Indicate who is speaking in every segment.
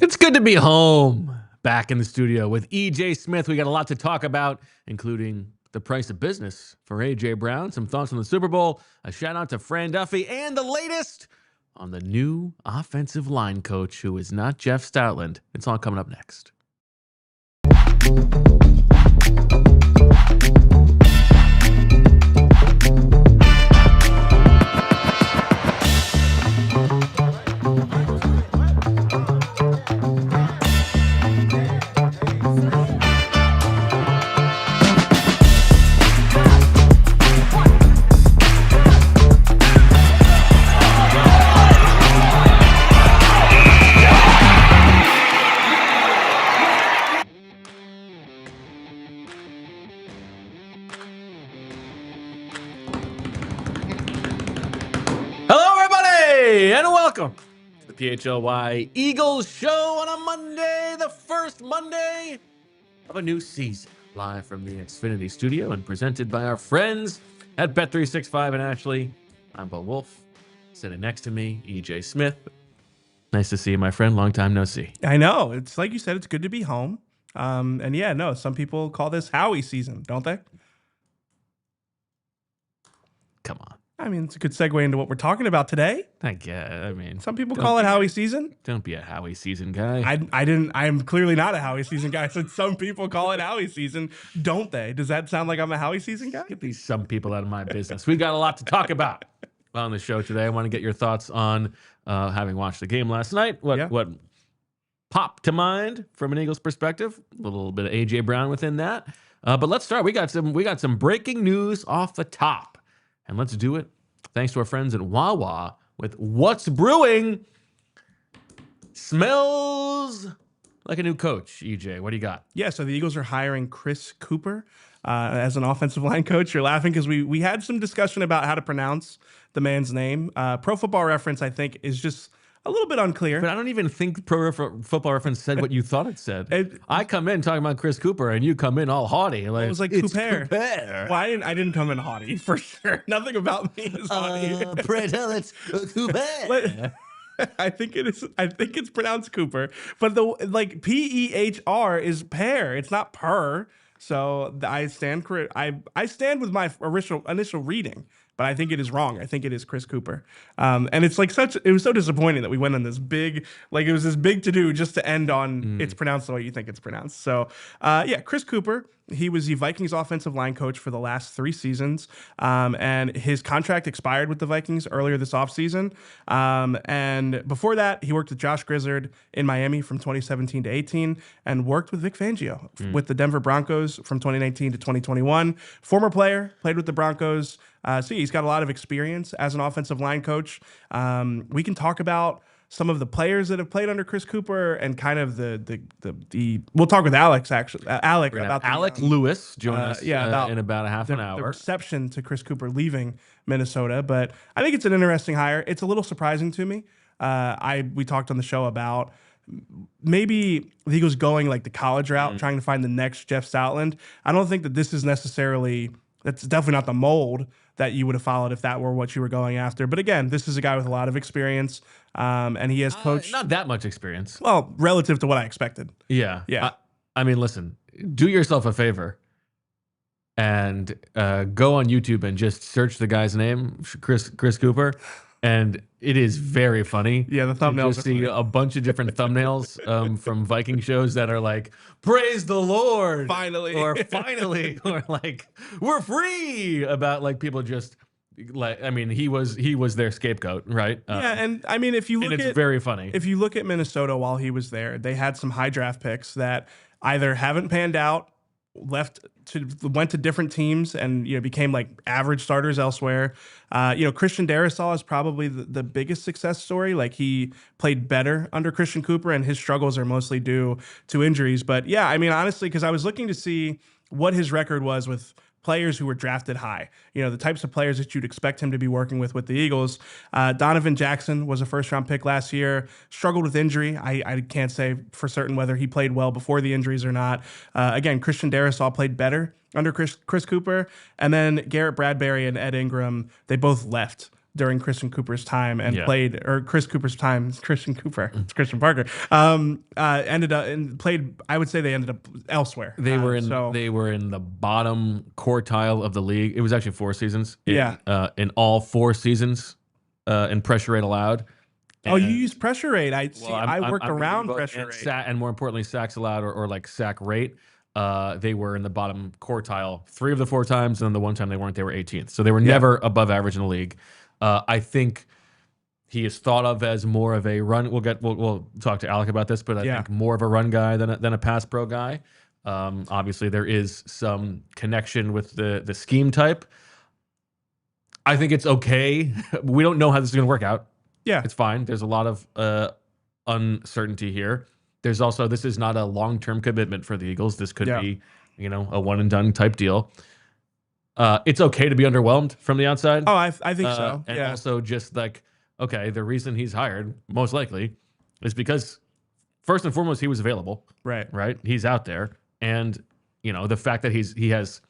Speaker 1: It's good to be home, back in the studio with EJ Smith. We got a lot to talk about, including the price of business for AJ Brown, some thoughts on the Super Bowl, a shout out to Fran Duffy, and the latest on the new offensive line coach who is not Jeff Stoutland. It's all coming up next. And welcome to the PHLY Eagles Show on a Monday, the first Monday of a new season. Live from the Xfinity Studio and presented by our friends at Bet365 and Ashley. I'm Wulf. Sitting next to me, EJ Smith. Nice to see you, my friend. Long time no see.
Speaker 2: I know. It's like you said, it's good to be home. And yeah, no, some people call this Howie season, don't they?
Speaker 1: Come on.
Speaker 2: I mean, it's a good segue into what we're talking about today.
Speaker 1: Some
Speaker 2: people call it Howie season.
Speaker 1: Don't be a Howie season guy.
Speaker 2: I'm clearly not a Howie season guy. I said some people call it Howie season, don't they? Does that sound like I'm a Howie season guy?
Speaker 1: Get these some people out of my business. We got a lot to talk about on the show today. I want to get your thoughts on having watched the game last night. What popped to mind from an Eagles perspective? A little bit of AJ Brown within that. But let's start. We got some breaking news off the top. And let's do it thanks to our friends at Wawa with What's Brewing. Smells like a new coach, EJ. What do you got?
Speaker 2: Yeah, so the Eagles are hiring Chris Cooper as an offensive line coach. You're laughing because we had some discussion about how to pronounce the man's name. Pro Football Reference, I think, is just a little bit unclear.
Speaker 1: But I don't even think Pro Football Reference said what you thought it said. I come in talking about Chris Cooper, and you come in all haughty. Like,
Speaker 2: it was like Cooper. Well, I didn't come in haughty, for sure. Nothing about me is haughty.
Speaker 1: Pray tell it's Cooper.
Speaker 2: I think it is. I think it's pronounced Cooper, but the PEHR is pear. It's not per. So I stand correct. I stand with my initial reading. But I think it is wrong. I think it is Chris Cooper. And it's like it was so disappointing that we went on this big, it was this big to do just to end on it's pronounced the way you think it's pronounced. So yeah, Chris Cooper, he was the Vikings offensive line coach for the last 3 seasons. And his contract expired with the Vikings earlier this offseason. And before that, he worked with Josh Grizzard in Miami from 2017 to 18 and worked with Vic Fangio with the Denver Broncos from 2019 to 2021. Former player, played with the Broncos. So he's got a lot of experience as an offensive line coach. We can talk about some of the players that have played under Chris Cooper and kind of the we'll talk with Alec about
Speaker 1: Alec Lewis join us in about a half an hour.
Speaker 2: The reception to Chris Cooper leaving Minnesota, but I think it's an interesting hire. It's a little surprising to me. We talked on the show about maybe the Eagles going like the college route, trying to find the next Jeff Stoutland. I don't think that this is necessarily. That's definitely not the mold that you would have followed if that were what you were going after. But again, this is a guy with a lot of experience, and he has coached.
Speaker 1: Not that much experience.
Speaker 2: Well, relative to what I expected.
Speaker 1: Yeah.
Speaker 2: Yeah.
Speaker 1: I mean, listen, do yourself a favor and go on YouTube and just search the guy's name, Chris Cooper. And it is very funny.
Speaker 2: Yeah, the thumbnails.
Speaker 1: You see a bunch of different thumbnails from Viking shows that are like, "Praise the Lord,"
Speaker 2: finally,
Speaker 1: or "Finally," or like, "We're free." About like people just like. I mean, he was their scapegoat, right?
Speaker 2: Yeah, and I mean, if you look
Speaker 1: it's very funny.
Speaker 2: If you look at Minnesota while he was there, they had some high draft picks that either haven't panned out, went to different teams and became like average starters elsewhere. Christian Darrisaw is probably the biggest success story. Like he played better under Christian Cooper, and his struggles are mostly due to injuries. But yeah, I mean honestly, because I was looking to see what his record was with players who were drafted high, the types of players that you'd expect him to be working with the Eagles. Donovan Jackson was a first-round pick last year, struggled with injury. I can't say for certain whether he played well before the injuries or not. Again, Christian Darrisaw played better under Chris Cooper. And then Garrett Bradbury and Ed Ingram, they both left during Christian Cooper's time and
Speaker 1: Yeah.
Speaker 2: played, or Chris Cooper's time, it's Christian Cooper, it's Christian Parker, ended up and played, I would say they ended up elsewhere.
Speaker 1: They were in the bottom quartile of the league. It was actually 4 seasons. In all 4 seasons, in pressure rate allowed.
Speaker 2: And, you use pressure rate. I worked around pressure rate.
Speaker 1: And more importantly, sacks allowed or like sack rate. They were in the bottom quartile 3 of the 4 times, and then the one time they weren't, they were 18th. So they were never above average in the league. I think he is thought of as more of a run. We'll talk to Alec about this, but I think more of a run guy than a pass pro guy. Obviously, there is some connection with the scheme type. I think it's okay. We don't know how this is going to work out. Yeah, it's fine. There's a lot of uncertainty here. There's also, this is not a long-term commitment for the Eagles. This could be, a one and done type deal. It's okay to be underwhelmed from the outside.
Speaker 2: Oh, I think so.
Speaker 1: And also just like, okay, the reason he's hired most likely is because first and foremost, he was available. Right. He's out there. And, the fact that he has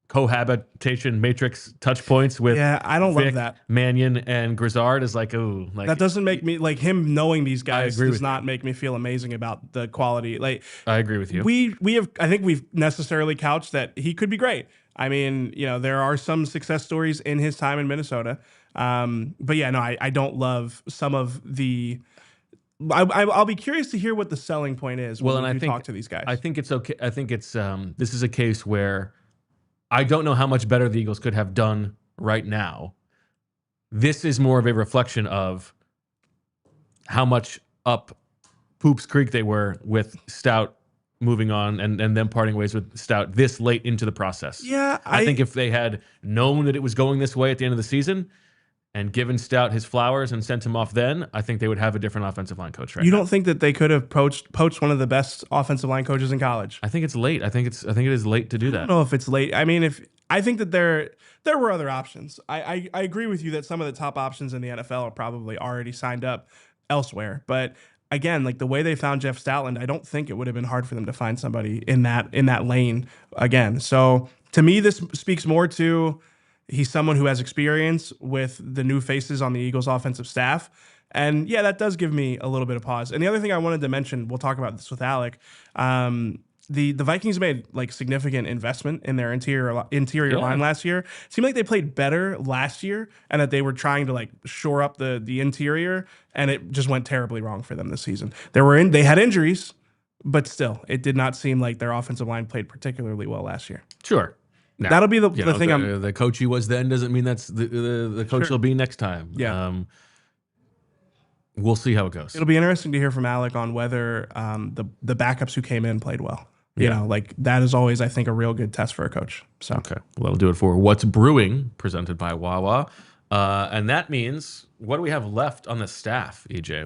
Speaker 1: cohabitation matrix touch points with
Speaker 2: I don't
Speaker 1: Vic,
Speaker 2: love that.
Speaker 1: Mannion and Grizzard is like, ooh, like
Speaker 2: that doesn't make me like him knowing these guys does not make me feel amazing about the quality. Like,
Speaker 1: I agree with you.
Speaker 2: I think we've necessarily couched that he could be great. I mean, there are some success stories in his time in Minnesota. But yeah, no, I don't love some of the. I'll be curious to hear what the selling point is when you talk to these guys.
Speaker 1: I think it's okay. I think it's this is a case where I don't know how much better the Eagles could have done right now. This is more of a reflection of how much up Poops Creek they were with Stout moving on and them parting ways with Stout this late into the process.
Speaker 2: Yeah,
Speaker 1: I think if they had known that it was going this way at the end of the season and given Stout his flowers and sent him off then, I think they would have a different offensive line coach right now.
Speaker 2: You don't think that they could have poached one of the best offensive line coaches in college?
Speaker 1: I think it's late. I think it is late to do that.
Speaker 2: I don't know if it's late. I mean, I think that there were other options. I agree with you that some of the top options in the NFL are probably already signed up elsewhere. But again, like the way they found Jeff Stoutland, I don't think it would have been hard for them to find somebody in that lane again. So to me, this speaks more to he's someone who has experience with the new faces on the Eagles offensive staff. And yeah, that does give me a little bit of pause. And the other thing I wanted to mention, we'll talk about this with Alec. The Vikings made like significant investment in their interior line last year. It seemed like they played better last year and that they were trying to like shore up the interior, and it just went terribly wrong for them this season. They had injuries, but still, it did not seem like their offensive line played particularly well last year.
Speaker 1: Sure. Now,
Speaker 2: that'll be the thing.
Speaker 1: The coach he was then doesn't mean that's the coach he'll be next time.
Speaker 2: Yeah.
Speaker 1: We'll see how it goes.
Speaker 2: It'll be interesting to hear from Alec on whether the backups who came in played well. You know, like that is always, I think, a real good test for a coach. So
Speaker 1: okay, well, that'll do it for What's Brewing, presented by Wawa, and that means what do we have left on the staff, EJ?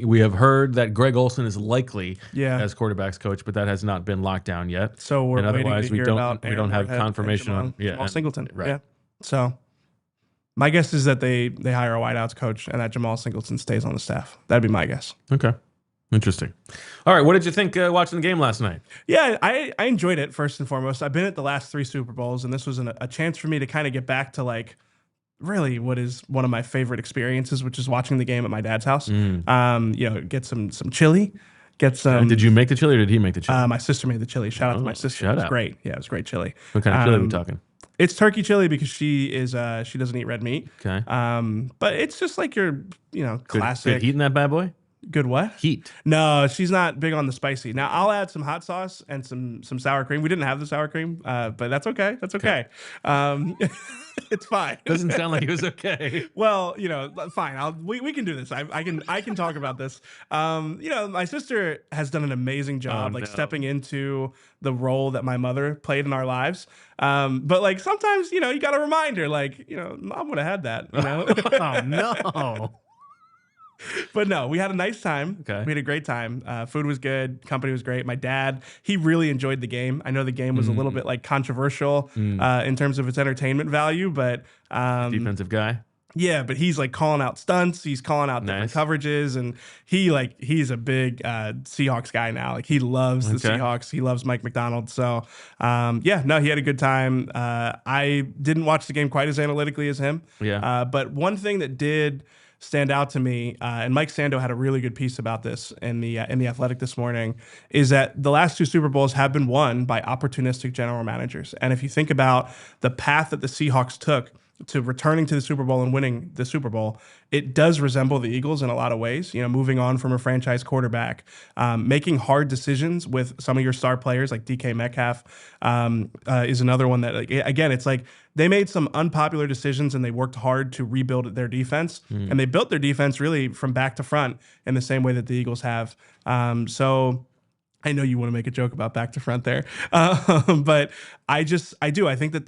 Speaker 1: We have heard that Greg Olson is likely as quarterbacks coach, but that has not been locked down yet.
Speaker 2: So we're waiting to hear about
Speaker 1: we don't have confirmation on
Speaker 2: Jamal Singleton.
Speaker 1: Right.
Speaker 2: Yeah. So my guess is that they hire a wideouts coach and that Jamal Singleton stays on the staff. That'd be my guess.
Speaker 1: Okay. Interesting. All right, what did you think watching the game last night?
Speaker 2: Yeah, I enjoyed it, first and foremost. I've been at the last 3 Super Bowls, and this was a chance for me to kind of get back to, like, really what is one of my favorite experiences, which is watching the game at my dad's house. Get some chili. Get some.
Speaker 1: Did you make the chili or did he make the chili?
Speaker 2: My sister made the chili. Shout out to my sister. It was great. Yeah, it was great chili.
Speaker 1: What kind of chili are we talking?
Speaker 2: It's turkey chili because she doesn't eat red meat.
Speaker 1: Okay.
Speaker 2: But it's just like your, classic.
Speaker 1: Good heat in that bad boy?
Speaker 2: Good what?
Speaker 1: Heat.
Speaker 2: No, she's not big on the spicy. Now, I'll add some hot sauce and some sour cream. We didn't have the sour cream, but that's okay. That's okay. It's fine.
Speaker 1: Doesn't sound like it was okay.
Speaker 2: Well, fine. We can do this. I can talk about this. My sister has done an amazing job, stepping into the role that my mother played in our lives. But like sometimes, you got to remind her, like, Mom would have had that.
Speaker 1: Oh no.
Speaker 2: But no, we had a nice time.
Speaker 1: Okay.
Speaker 2: We had a great time. Food was good. Company was great. My dad, he really enjoyed the game. I know the game was a little bit like controversial in terms of its entertainment value, but
Speaker 1: defensive guy.
Speaker 2: Yeah, but he's like calling out stunts. He's calling out different coverages, and he's a big Seahawks guy now. Like he loves the Seahawks. He loves Mike McDonald. So yeah, no, he had a good time. I didn't watch the game quite as analytically as him.
Speaker 1: Yeah.
Speaker 2: But one thing that did stand out to me, and Mike Sando had a really good piece about this in the Athletic this morning, is that the last two Super Bowls have been won by opportunistic general managers. And if you think about the path that the Seahawks took to returning to the Super Bowl and winning the Super Bowl, it does resemble the Eagles in a lot of ways. You know, moving on from a franchise quarterback, making hard decisions with some of your star players like DK Metcalf is another one that, again, it's like they made some unpopular decisions and they worked hard to rebuild their defense. And they built their defense really from back to front in the same way that the Eagles have. So I know you want to make a joke about back to front there, but I do. I think that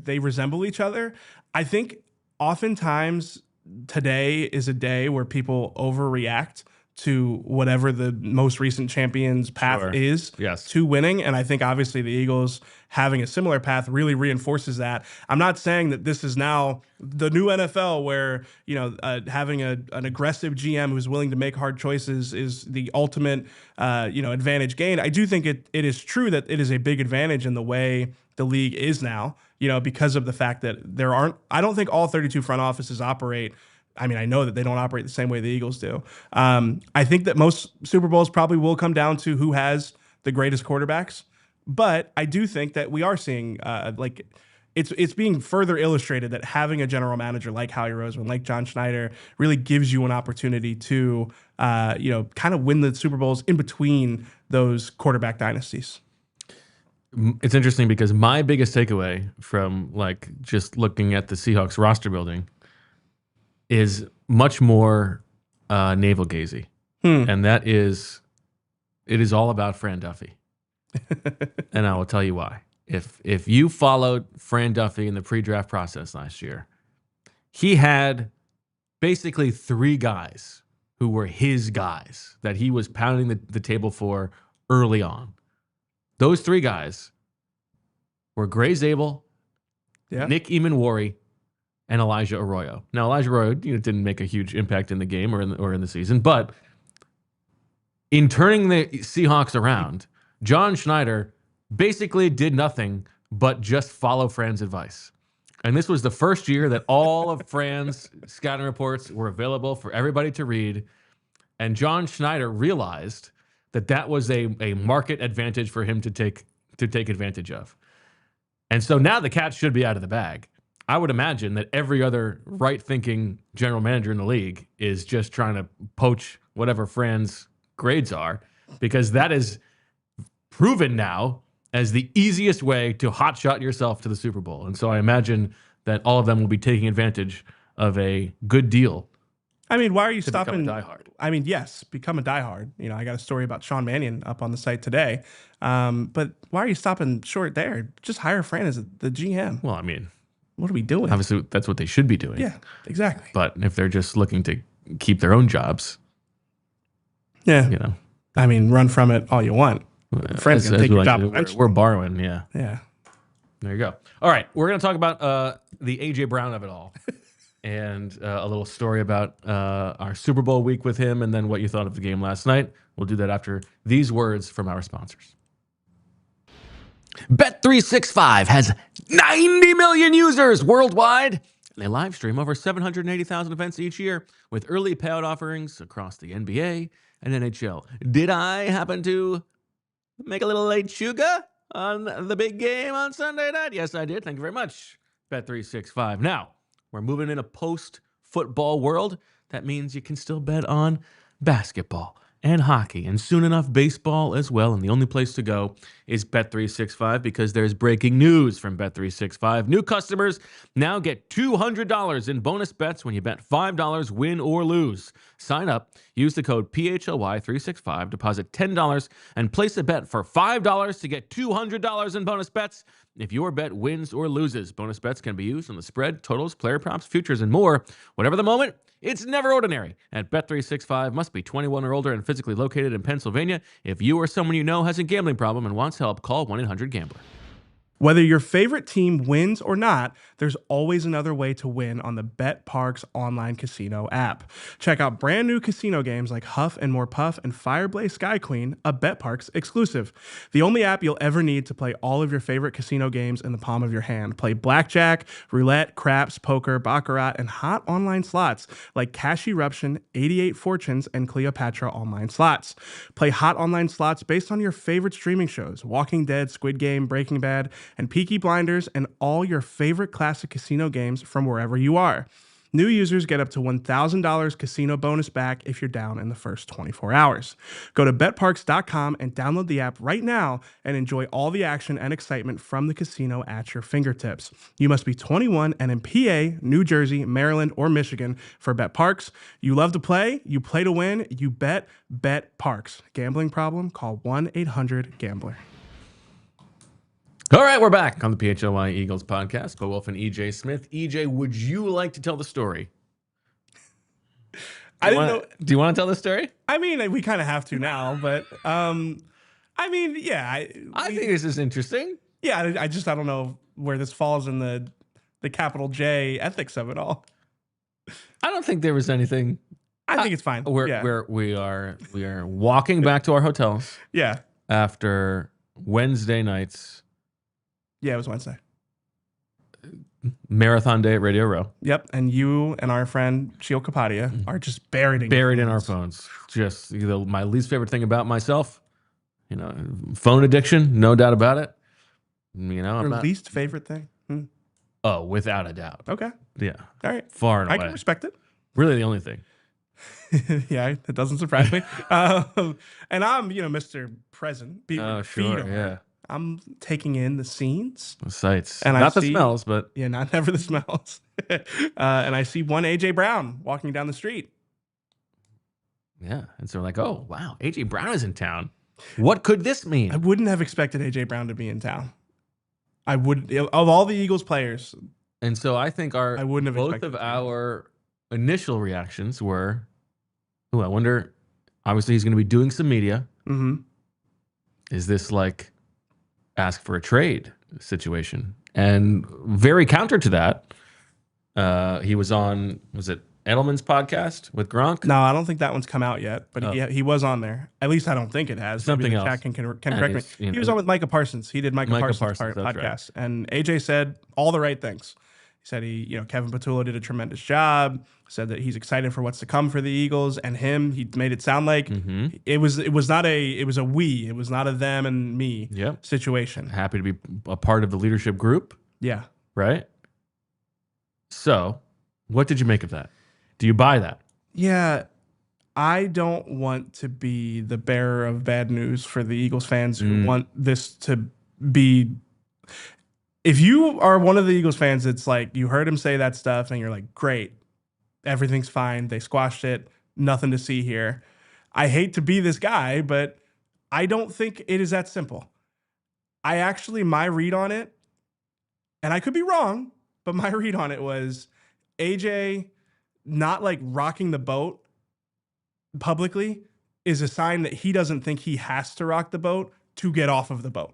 Speaker 2: they resemble each other. I think oftentimes today is a day where people overreact to whatever the most recent champion's path is to winning. And I think obviously the Eagles having a similar path really reinforces that. I'm not saying that this is now the new NFL where, you know, having an aggressive GM who's willing to make hard choices is the ultimate, advantage gained. I do think it is true that it is a big advantage in the way the league is now, you know, because of the fact that I don't think all 32 front offices operate. I mean, I know that they don't operate the same way the Eagles do. I think that most Super Bowls probably will come down to who has the greatest quarterbacks. But I do think that we are seeing it's being further illustrated that having a general manager like Howie Roseman, like John Schneider, really gives you an opportunity to kind of win the Super Bowls in between those quarterback dynasties.
Speaker 1: It's interesting because my biggest takeaway from like just looking at the Seahawks roster building is much more navel-gazy. And that is, it is all about Fran Duffy. And I will tell you why. If you followed Fran Duffy in the pre-draft process last year, he had basically 3 guys who were his guys that he was pounding the table for early on. Those 3 guys were Gray Zabel, Nick Emanwari, and Elijah Arroyo. Now, Elijah Arroyo didn't make a huge impact in the game or in the season, but in turning the Seahawks around, John Schneider basically did nothing but just follow Fran's advice. And this was the first year that all of Fran's scouting reports were available for everybody to read. And John Schneider realized that was a market advantage for him to take advantage of. And so now the cat should be out of the bag. I would imagine that every other right-thinking general manager in the league is just trying to poach whatever Fran's grades are, because that is proven now as the easiest way to hotshot yourself to the Super Bowl. And so I imagine that all of them will be taking advantage of a good deal.
Speaker 2: I mean, why are you
Speaker 1: Become
Speaker 2: stopping?
Speaker 1: a diehard.
Speaker 2: I mean, yes, become a diehard. You know, I got a story about Sean Mannion up on the site today. But why are you stopping short there? Just hire Fran as the GM.
Speaker 1: Well, I mean,
Speaker 2: what are we doing?
Speaker 1: Obviously, that's what they should be doing.
Speaker 2: Yeah, exactly.
Speaker 1: But if they're just looking to keep their own jobs,
Speaker 2: I mean, run from it all you want. Fran's gonna take your job.
Speaker 1: We're borrowing, yeah.
Speaker 2: Yeah.
Speaker 1: There you go. All right, we're gonna talk about the AJ Brown of it all, and a little story about our Super Bowl week with him, and then what you thought of the game last night. We'll do that after these words from our sponsors. Bet365 has 90 million users worldwide, and they live stream over 780,000 events each year with early payout offerings across the NBA and NHL. Did I happen to make a little late sugar on the big game on Sunday night? Yes, I did. Thank you very much, Bet365. Now, we're moving in a post-football world. That means you can still bet on basketball and hockey, and soon enough, baseball as well. And the only place to go is Bet365 because there's breaking news from Bet365. New customers now get $200 in bonus bets when you bet $5, win or lose. Sign up, use the code PHLY365, deposit $10, and place a bet for $5 to get $200 in bonus bets if your bet wins or loses. Bonus bets can be used on the spread, totals, player props, futures, and more. Whatever the moment, it's never ordinary. At Bet365, must be 21 or older and physically located in Pennsylvania. If you or someone you know has a gambling problem and wants help, call 1-800-GAMBLER.
Speaker 2: Whether your favorite team wins or not, there's always another way to win on the BetParx online casino app. Check out brand new casino games like Huff and More Puff and Fireblaze Sky Queen, a BetParx exclusive. The only app you'll ever need to play all of your favorite casino games in the palm of your hand. Play blackjack, roulette, craps, poker, baccarat, and hot online slots like Cash Eruption, 88 Fortunes, and Cleopatra online slots. Play hot online slots based on your favorite streaming shows: Walking Dead, Squid Game, Breaking Bad, and Peaky Blinders, and all your favorite classic casino games from wherever you are. New users get up to $1,000 casino bonus back if you're down in the first 24 hours. Go to betparx.com and download the app right now and enjoy all the action and excitement from the casino at your fingertips. You must be 21 and in PA, New Jersey, Maryland, or Michigan for BetParx. You love to play, you play to win, you bet BetParx. Gambling problem? Call 1-800-GAMBLER.
Speaker 1: All right, we're back on the PHLY Eagles podcast. Bo Wulf and EJ Smith. EJ, would you like to tell the story?
Speaker 2: I didn't know.
Speaker 1: Do you want to tell the story?
Speaker 2: I mean, we kind of have to now, but I mean, yeah.
Speaker 1: I think this is interesting.
Speaker 2: Yeah, I don't know where this falls in the capital J ethics of it all.
Speaker 1: I don't think there was anything.
Speaker 2: I think it's fine.
Speaker 1: We are walking back to our hotels.
Speaker 2: Yeah.
Speaker 1: After Wednesday nights.
Speaker 2: Yeah, it was Wednesday.
Speaker 1: Marathon day at Radio Row.
Speaker 2: Yep, and you and our friend Shio Kapadia are just buried
Speaker 1: in our phones. Just my least favorite thing about myself. Phone addiction, no doubt about it.
Speaker 2: Your least favorite thing?
Speaker 1: Oh, without a doubt.
Speaker 2: Okay.
Speaker 1: Yeah.
Speaker 2: All right.
Speaker 1: Far and away.
Speaker 2: I can respect it.
Speaker 1: Really, the only thing.
Speaker 2: Yeah, it doesn't surprise me. And I'm, Mr. Present.
Speaker 1: Oh, sure. Yeah.
Speaker 2: I'm taking in the scenes,
Speaker 1: the sights,
Speaker 2: and
Speaker 1: not the smells, but
Speaker 2: never the smells. And I see one AJ Brown walking down the street.
Speaker 1: Yeah, and so we're like, oh wow, AJ Brown is in town. What could this mean?
Speaker 2: I wouldn't have expected AJ Brown to be in town. I would, of all the Eagles players.
Speaker 1: And so I think both of our initial reactions were, oh, I wonder. Obviously, he's going to be doing some media.
Speaker 2: Mm-hmm.
Speaker 1: Is this like ask for a trade situation? And very counter to that, he was on, was it Edelman's podcast with Gronk?
Speaker 2: No, I don't think that one's come out yet, but he was on there. At least I don't think it has.
Speaker 1: Something else.
Speaker 2: Chat can correct me. He was on with Micah Parsons. He did Micah Parsons' podcast. Right. And AJ said all the right things. He said Kevin Patullo did a tremendous job. Said that he's excited for what's to come for the Eagles, and he made it sound like it was a we. It was not a them and me situation.
Speaker 1: Happy to be a part of the leadership group.
Speaker 2: Yeah.
Speaker 1: Right. So, what did you make of that? Do you buy that?
Speaker 2: Yeah. I don't want to be the bearer of bad news for the Eagles fans who want this to be. If you are one of the Eagles fans, it's like you heard him say that stuff and you're like, great, everything's fine. They squashed it. Nothing to see here. I hate to be this guy, but I don't think it is that simple. My read on it, and I could be wrong, but my read on it was AJ not like rocking the boat publicly is a sign that he doesn't think he has to rock the boat to get off of the boat.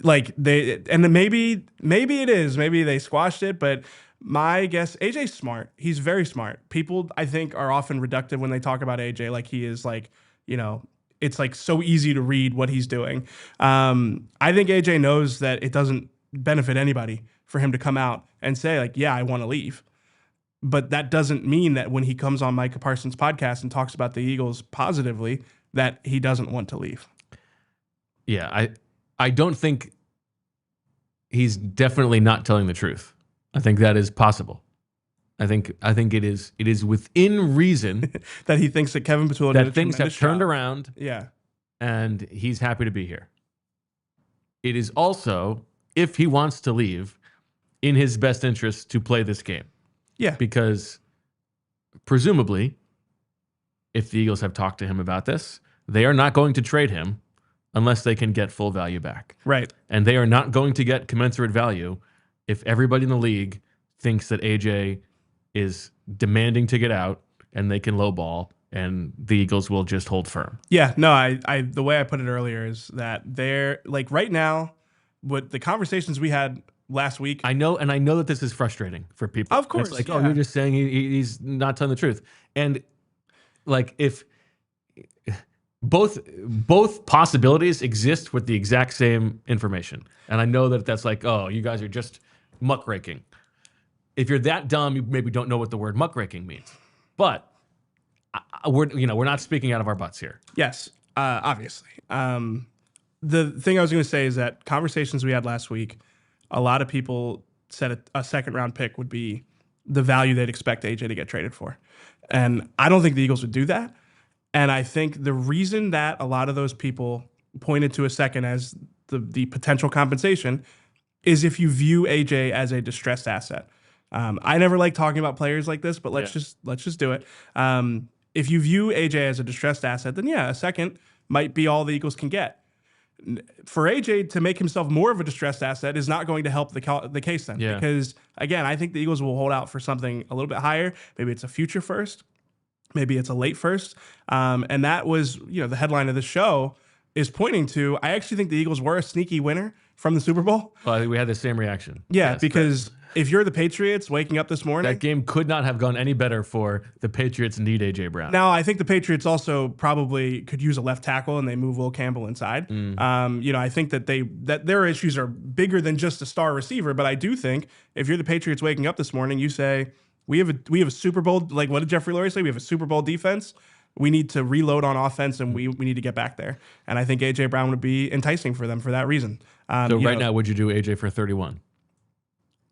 Speaker 2: Like maybe it is. Maybe they squashed it, but my guess, AJ's smart. He's very smart. People, I think, are often reductive when they talk about AJ, like he is like, it's like so easy to read what he's doing. I think AJ knows that it doesn't benefit anybody for him to come out and say like, yeah, I want to leave. But that doesn't mean that when he comes on Micah Parsons' podcast and talks about the Eagles positively, that he doesn't want to leave.
Speaker 1: Yeah, I don't think he's definitely not telling the truth. I think that is possible. I think it is within reason
Speaker 2: that he thinks that Kevin Patullo
Speaker 1: that things have turned around.
Speaker 2: Yeah,
Speaker 1: and he's happy to be here. It is also, if he wants to leave, in his best interest to play this game.
Speaker 2: Yeah,
Speaker 1: because presumably, if the Eagles have talked to him about this, they are not going to trade him unless they can get full value back.
Speaker 2: Right.
Speaker 1: And they are not going to get commensurate value if everybody in the league thinks that AJ is demanding to get out and they can lowball and the Eagles will just hold firm.
Speaker 2: Yeah, no, I the way I put it earlier is that they're like right now, what the conversations we had last week.
Speaker 1: I know that this is frustrating for people.
Speaker 2: Of course,
Speaker 1: it's like, oh, you're just saying he's not telling the truth. And like, if both possibilities exist with the exact same information, and I know that that's like, oh, you guys are just muckraking. If you're that dumb, you maybe don't know what the word muckraking means. But we're not speaking out of our butts here.
Speaker 2: Yes, obviously. The thing I was going to say is that conversations we had last week, a lot of people said a second round pick would be the value they'd expect AJ to get traded for. And I don't think the Eagles would do that. And I think the reason that a lot of those people pointed to a second as the potential compensation is if you view AJ as a distressed asset. I never like talking about players like this, but let's just do it. If you view AJ as a distressed asset, then a second might be all the Eagles can get. For AJ to make himself more of a distressed asset is not going to help the case then. Because, again, I think the Eagles will hold out for something a little bit higher. Maybe it's a future first. Maybe it's a late first. And that was, the headline of the show is pointing to, I actually think the Eagles were a sneaky winner from the Super Bowl.
Speaker 1: Well, I think we had the same reaction.
Speaker 2: Yeah, yes, because if you're the Patriots waking up this morning,
Speaker 1: that game could not have gone any better for the Patriots need A.J. Brown.
Speaker 2: Now, I think the Patriots also probably could use a left tackle, and they move Will Campbell inside. I think that their issues are bigger than just a star receiver, but I do think if you're the Patriots waking up this morning, you say, we have a Super Bowl, like what did Jeffrey Lurie say? We have a Super Bowl defense. We need to reload on offense, and we need to get back there. And I think A.J. Brown would be enticing for them for that reason.
Speaker 1: So now, would you do A.J. for 31?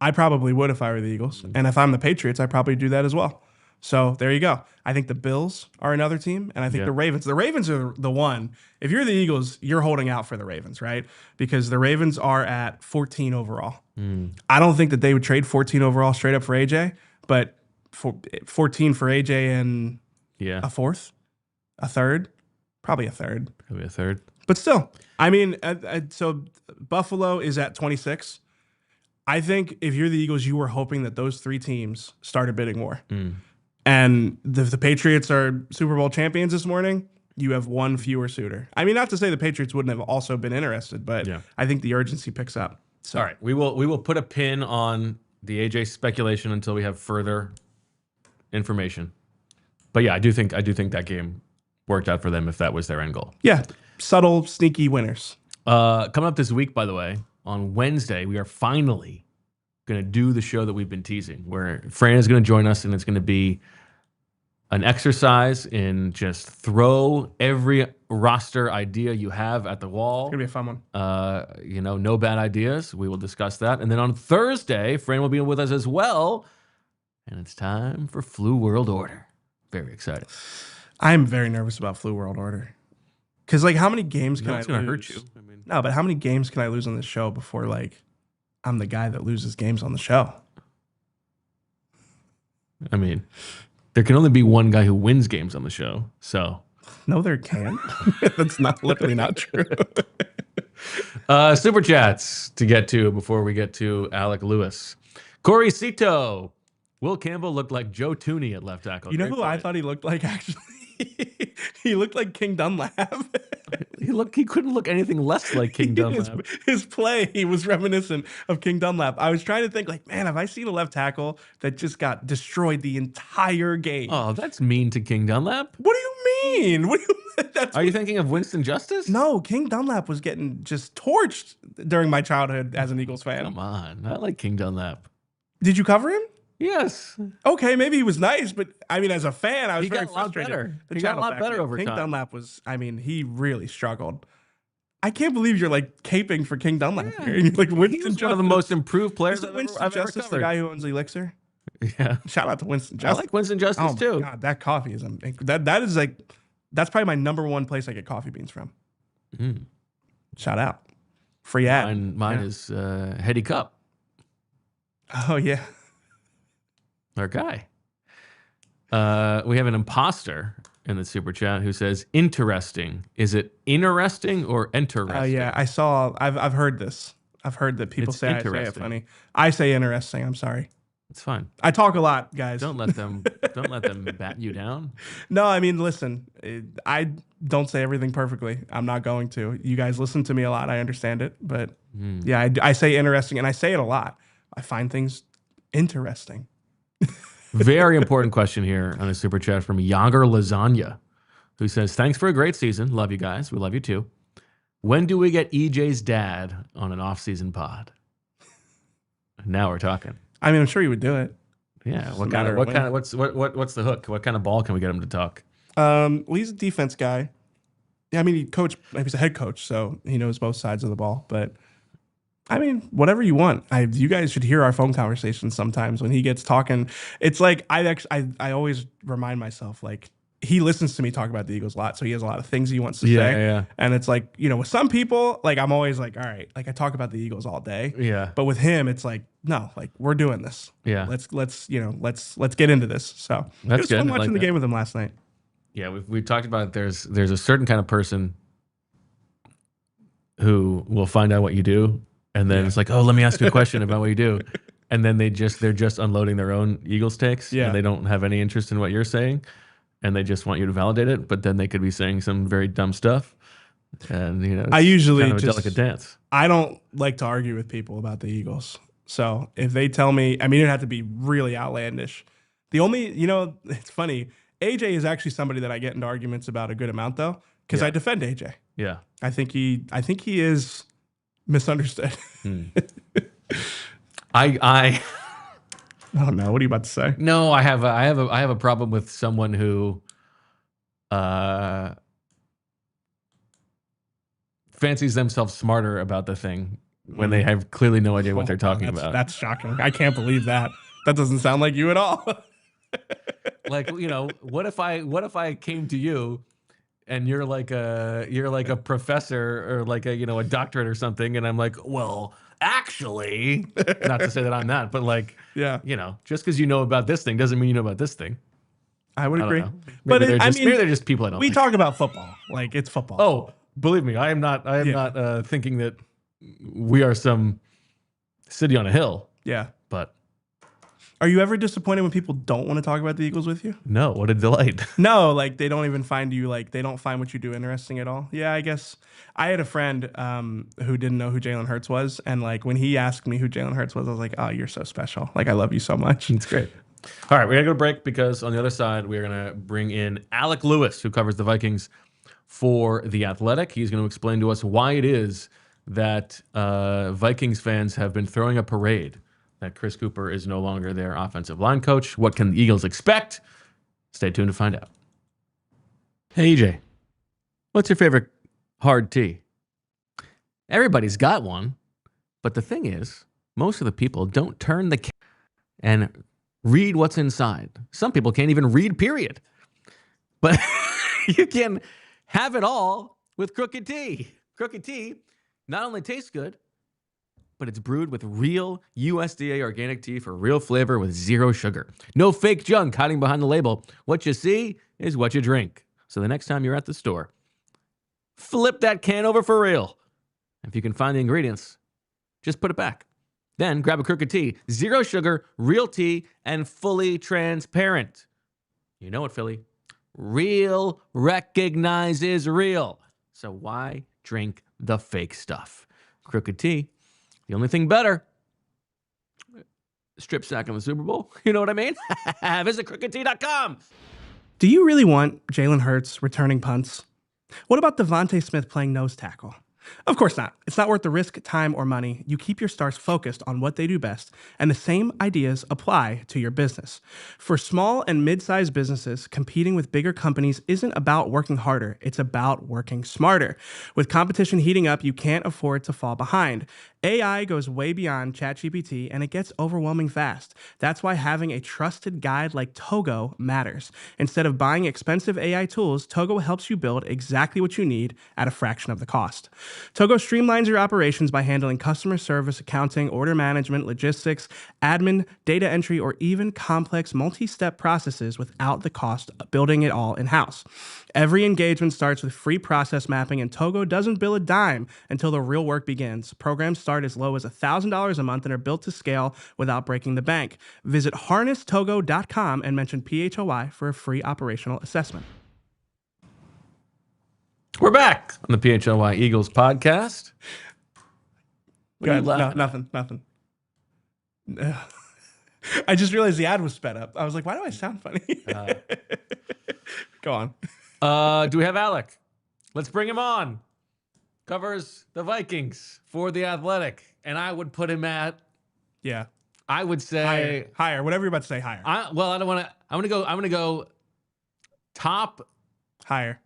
Speaker 2: I probably would if I were the Eagles. And if I'm the Patriots, I'd probably do that as well. So there you go. I think the Bills are another team, and I think the Ravens are the one. If you're the Eagles, you're holding out for the Ravens, right? Because the Ravens are at 14 overall. I don't think that they would trade 14 overall straight up for AJ, but 14 for AJ and a fourth, a third, probably a third.
Speaker 1: Probably a third.
Speaker 2: But still, I mean, so Buffalo is at 26. I think if you're the Eagles, you were hoping that those three teams started bidding more. And if the Patriots are Super Bowl champions this morning, you have one fewer suitor. I mean, not to say the Patriots wouldn't have also been interested, but I think the urgency picks up. So.
Speaker 1: All right, we will put a pin on the AJ speculation until we have further information. But yeah, I do think that game worked out for them if that was their end goal.
Speaker 2: Yeah, subtle, sneaky winners.
Speaker 1: Coming up this week, by the way, on Wednesday, we are finally going to do the show that we've been teasing, where Fran is going to join us, and it's going to be an exercise in just throw every roster idea you have at the wall.
Speaker 2: It's going to be a fun one.
Speaker 1: No bad ideas. We will discuss that. And then on Thursday, Fran will be with us as well, and it's time for Flu World Order. Very excited.
Speaker 2: I'm very nervous about Flu World Order. Because, how many games can I lose?
Speaker 1: It's going to hurt you.
Speaker 2: No, but how many games can I lose on this show before, I'm the guy that loses games on the show?
Speaker 1: I mean, there can only be one guy who wins games on the show, so.
Speaker 2: No, there can. That's literally not true.
Speaker 1: Super chats to get to before we get to Alec Lewis. Corey Cito. Will Campbell looked like Joe Tooney at left tackle.
Speaker 2: You know who I thought he looked like, actually? He looked like King Dunlap.
Speaker 1: He couldn't look anything less like King Dunlap.
Speaker 2: His play, he was reminiscent of King Dunlap. I was trying to think, man, have I seen a left tackle that just got destroyed the entire game?
Speaker 1: Oh, that's mean to King Dunlap.
Speaker 2: What do you mean?
Speaker 1: Are you thinking of Winston Justice?
Speaker 2: No, King Dunlap was getting just torched during my childhood as an Eagles fan.
Speaker 1: Come on, I like King Dunlap.
Speaker 2: Did you cover him?
Speaker 1: Yes.
Speaker 2: Okay, maybe he was nice, but I mean, as a fan, I was very frustrated.
Speaker 1: He got a lot better over time.
Speaker 2: King Dunlap was, he really struggled. I can't believe you're caping for King Dunlap.
Speaker 1: Yeah.
Speaker 2: You're like
Speaker 1: Winston Justice, one of the most improved players
Speaker 2: I've ever covered. The guy who owns Elixir.
Speaker 1: Yeah.
Speaker 2: Shout out to Winston Justice.
Speaker 1: I like Winston Justice too.
Speaker 2: God, that coffee is that's probably my number one place I get coffee beans from. Shout out. Free ad.
Speaker 1: Mine is Heady Cup.
Speaker 2: Oh yeah.
Speaker 1: Our guy. We have an imposter in the super chat who says, interesting. Is it interesting or interesting?
Speaker 2: Oh, yeah. I've heard this. I've heard that people say I say it funny. I say interesting. I'm sorry.
Speaker 1: It's fine.
Speaker 2: I talk a lot, guys.
Speaker 1: Don't let them bat you down.
Speaker 2: No, I mean, listen, I don't say everything perfectly. I'm not going to. You guys listen to me a lot. I understand it. But yeah, I say interesting, and I say it a lot. I find things interesting.
Speaker 1: Very important question here on the super chat from Yager Lasagna, who says, thanks for a great season. Love you guys. We love you too. When do we get EJ's dad on an off-season pod? Now we're talking.
Speaker 2: I mean, I'm sure you would do it.
Speaker 1: Yeah. What's the hook? What kind of ball can we get him to talk?
Speaker 2: Well, he's a defense guy. Yeah, I mean, he's a head coach, so he knows both sides of the ball. But I mean, whatever you want. You guys should hear our phone conversations sometimes when he gets talking. It's like I always remind myself, like, he listens to me talk about the Eagles a lot, so he has a lot of things he wants to say.
Speaker 1: Yeah.
Speaker 2: And it's like, with some people, like, I'm always like, all right, like, I talk about the Eagles all day.
Speaker 1: Yeah.
Speaker 2: But with him, it's like, no, like, we're doing this.
Speaker 1: Yeah.
Speaker 2: Let's get into this. So it was fun watching the game with him last night.
Speaker 1: Yeah, we've talked about it. There's a certain kind of person who will find out what you do, and then it's like, oh, let me ask you a question about what you do. And then they're just unloading their own Eagles takes, and they don't have any interest in what you're saying. And they just want you to validate it, but then they could be saying some very dumb stuff. And, it's
Speaker 2: I usually
Speaker 1: kind of a delicate dance.
Speaker 2: I don't like to argue with people about the Eagles. So if they tell me, I mean, it'd have to be really outlandish. The only, it's funny. AJ is actually somebody that I get into arguments about a good amount, though, because I defend AJ.
Speaker 1: Yeah.
Speaker 2: I think he is misunderstood.
Speaker 1: I
Speaker 2: don't know. What are you about to say?
Speaker 1: No, I have a problem with someone who fancies themselves smarter about the thing when they have clearly no idea what they're talking about.
Speaker 2: That's shocking. I can't believe that. That doesn't sound like you at all.
Speaker 1: Like, what if I came to you and you're like a professor or like a doctorate or something, and I'm like, well, actually, not to say that I'm not, but like, just because you know about this thing doesn't mean you know about this thing.
Speaker 2: I would agree.
Speaker 1: Maybe they're just people I don't.
Speaker 2: We talk about football, like it's football.
Speaker 1: Oh, believe me, I am not thinking that we are some city on a hill.
Speaker 2: Yeah,
Speaker 1: but
Speaker 2: are you ever disappointed when people don't want to talk about the Eagles with you?
Speaker 1: No, what a delight.
Speaker 2: No, like they don't even find you, like they don't find what you do interesting at all. Yeah, I guess I had a friend who didn't know who Jalen Hurts was, and like when he asked me who Jalen Hurts was, I was like, oh, you're so special. Like I love you so much.
Speaker 1: It's great. All right, we're gonna go to break because on the other side we're gonna bring in Alec Lewis, who covers the Vikings for The Athletic. He's going to explain to us why it is that Vikings fans have been throwing a parade that Chris Cooper is no longer their offensive line coach. What can the Eagles expect? Stay tuned to find out. Hey, EJ, what's your favorite hard tea? Everybody's got one, but the thing is, most of the people don't turn the and read what's inside. Some people can't even read, period. But you can have it all with Crooked Tea. Crooked Tea not only tastes good, but it's brewed with real USDA organic tea for real flavor with zero sugar. No fake junk hiding behind the label. What you see is what you drink. So the next time you're at the store, flip that can over for real. If you can find the ingredients, just put it back. Then grab a Crooked Tea. Zero sugar, real tea, and fully transparent. You know it, Philly. Real recognizes real. So why drink the fake stuff? Crooked Tea, the only thing better. Strip sack in the Super Bowl. You know what I mean? Visit crookedtea.com.
Speaker 2: Do you really want Jalen Hurts returning punts? What about Devontae Smith playing nose tackle? Of course not. It's not worth the risk, time, or money. You keep your stars focused on what they do best, and the same ideas apply to your business. For small and mid-sized businesses, competing with bigger companies isn't about working harder. It's about working smarter. With competition heating up, you can't afford to fall behind. AI goes way beyond ChatGPT, and it gets overwhelming fast. That's why having a trusted guide like Togo matters. Instead of buying expensive AI tools, Togo helps you build exactly what you need at a fraction of the cost. Togo streamlines your operations by handling customer service, accounting, order management, logistics, admin, data entry, or even complex multi-step processes without the cost of building it all in-house. Every engagement starts with free process mapping, and Togo doesn't bill a dime until the real work begins. Programs start start as low as $1,000 a month and are built to scale without breaking the bank. Visit harnesstogo.com and mention PHLY for a free operational assessment.
Speaker 1: We're back on the PHLY Eagles podcast. What are you laughing
Speaker 2: at? Nothing. I just realized the ad was sped up. I was like, why do I sound funny? Go
Speaker 1: on. Do we have Alec? Let's bring him on. Covers the Vikings for The Athletic. And I would put him at...
Speaker 2: Yeah.
Speaker 1: I would say...
Speaker 2: Higher. Whatever you're about to say, higher.
Speaker 1: I don't want to... I'm going to go top...
Speaker 2: Higher.